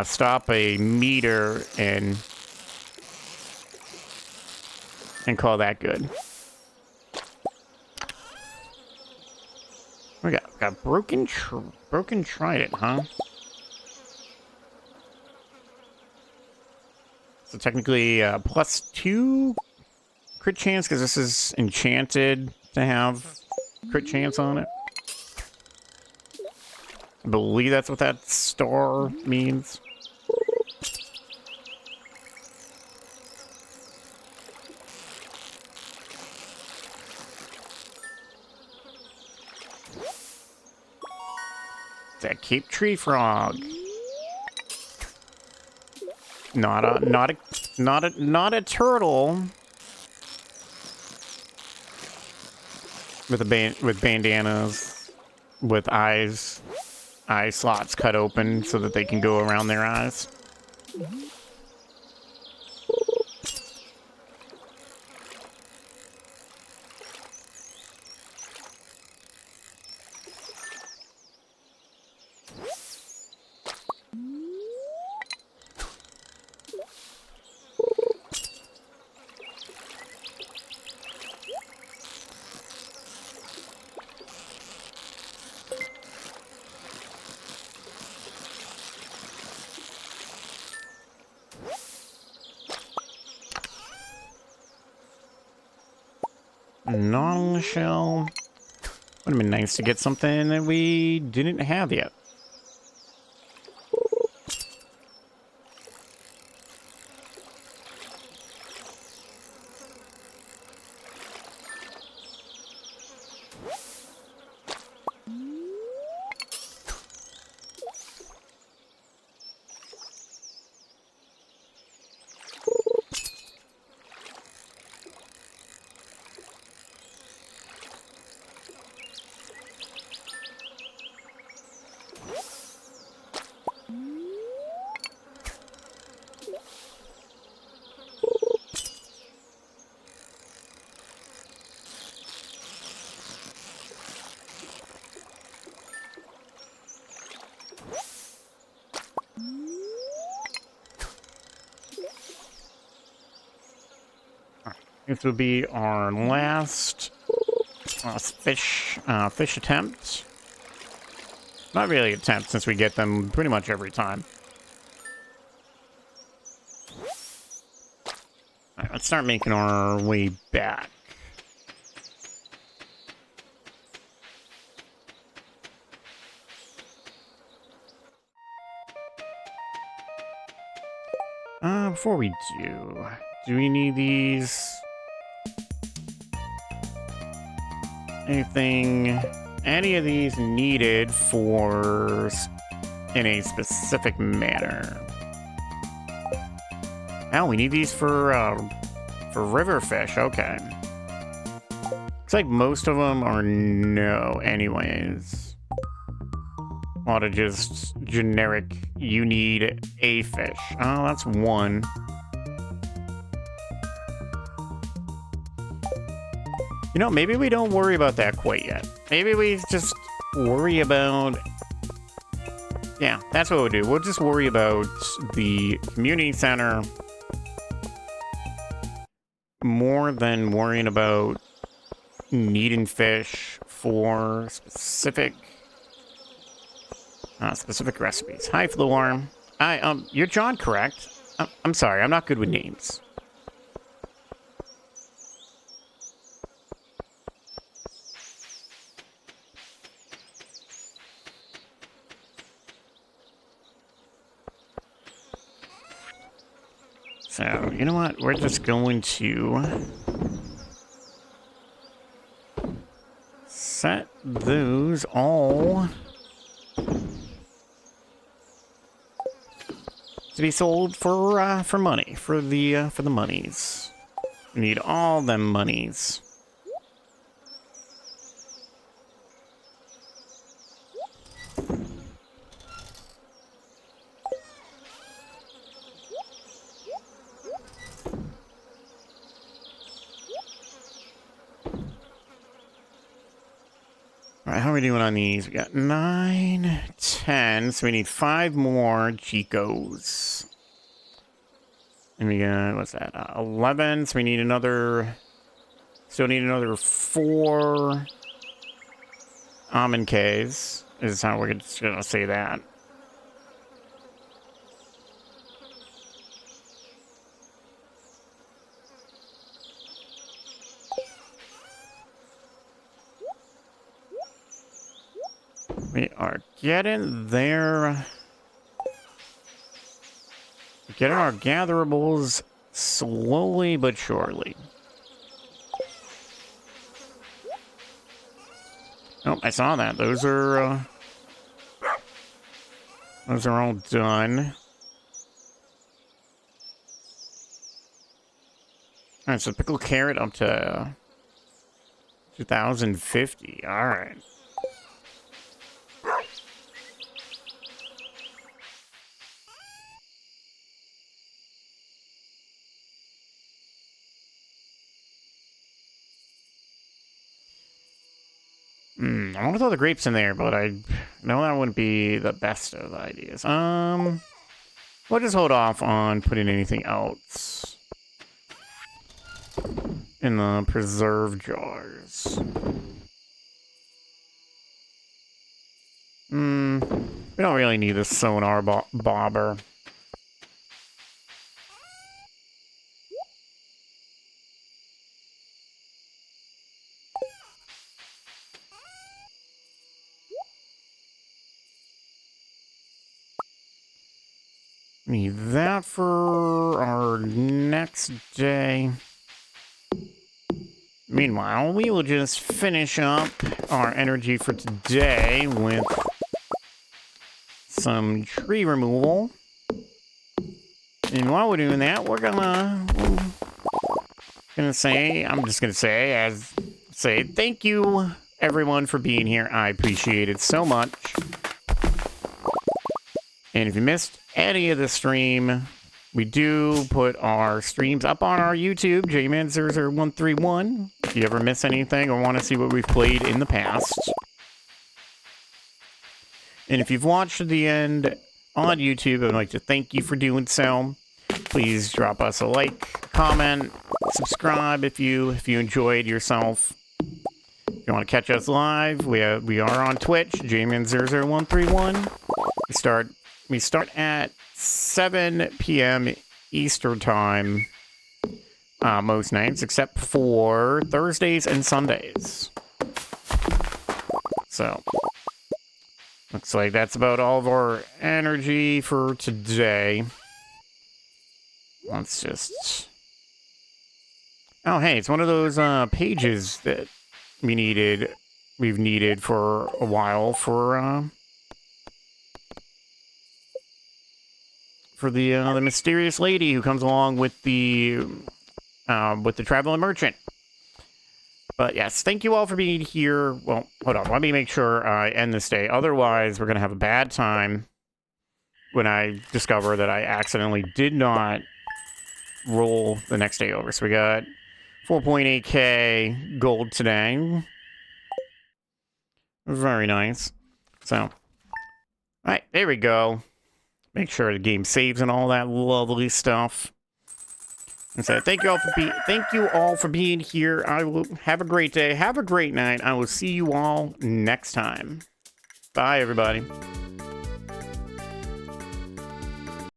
stop a meter and call that good. We got broken trident, huh? So technically, +2 crit chance because this is enchanted to have crit chance on it. I believe that's what that star means. That Cape Tree Frog. Not a turtle. With bandanas, with eye slots cut open so that they can go around their eyes. Nautilus shell. Would have been nice to get something that we didn't have yet. This will be our last fish attempt. Not really attempt, since we get them pretty much every time. Alright, let's start making our way back. Before we do we need these? Any of these needed in a specific manner? Oh, we need these for river fish. Okay. Looks like most of them are no anyways. A lot of just generic, you need a fish. Oh, that's one. You know, maybe we don't worry about that quite yet. Maybe we just worry about... Yeah, that's what we'll do. We'll just worry about the community center more than worrying about needing fish for specific recipes. Hi, Floor. You're John, correct? I'm sorry, I'm not good with names. So, you know what? We're just going to set those all to be sold for money, for the monies. We need all them monies. Alright, how are we doing on these? We got 9, 10, so we need 5 more Chicos. And we got, what's that, 11, so we need another, still need another 4 almond Ks, is how we're just gonna say that. We are getting there. Getting our gatherables slowly but surely. Oh, I saw that. Those are all done. All right, so pickled carrot up to 2050. All right. I want to throw the grapes in there, but I know that wouldn't be the best of ideas. We'll just hold off on putting anything else in the preserve jars. We don't really need a sonar bobber. Need that for our next day. Meanwhile, we will just finish up our energy for today with some tree removal. And while we're doing that, we're I'm just gonna say thank you everyone for being here. I appreciate it so much. And if you missed any of the stream, we do put our streams up on our YouTube, JMan00131. If you ever miss anything or want to see what we've played in the past. And if you've watched to the end on YouTube, I'd like to thank you for doing so. Please drop us a like, comment, subscribe if you enjoyed yourself. If you want to catch us live, we are on Twitch, JMan00131. We start at 7 p.m. Eastern Time most nights, except for Thursdays and Sundays. So, looks like that's about all of our energy for today. Let's just... Oh, hey, it's one of those pages that we've needed for a while for the mysterious lady who comes along with the traveling merchant. But yes, thank you all for being here. Well, hold on, let me make sure I end this day. Otherwise, we're gonna have a bad time when I discover that I accidentally did not roll the next day over. So we got 4.8k gold today. Very nice. So, all right, there we go. Make sure the game saves and all that lovely stuff. And so thank you all for being here. I will have a great day. Have a great night. I will see you all next time. Bye, everybody.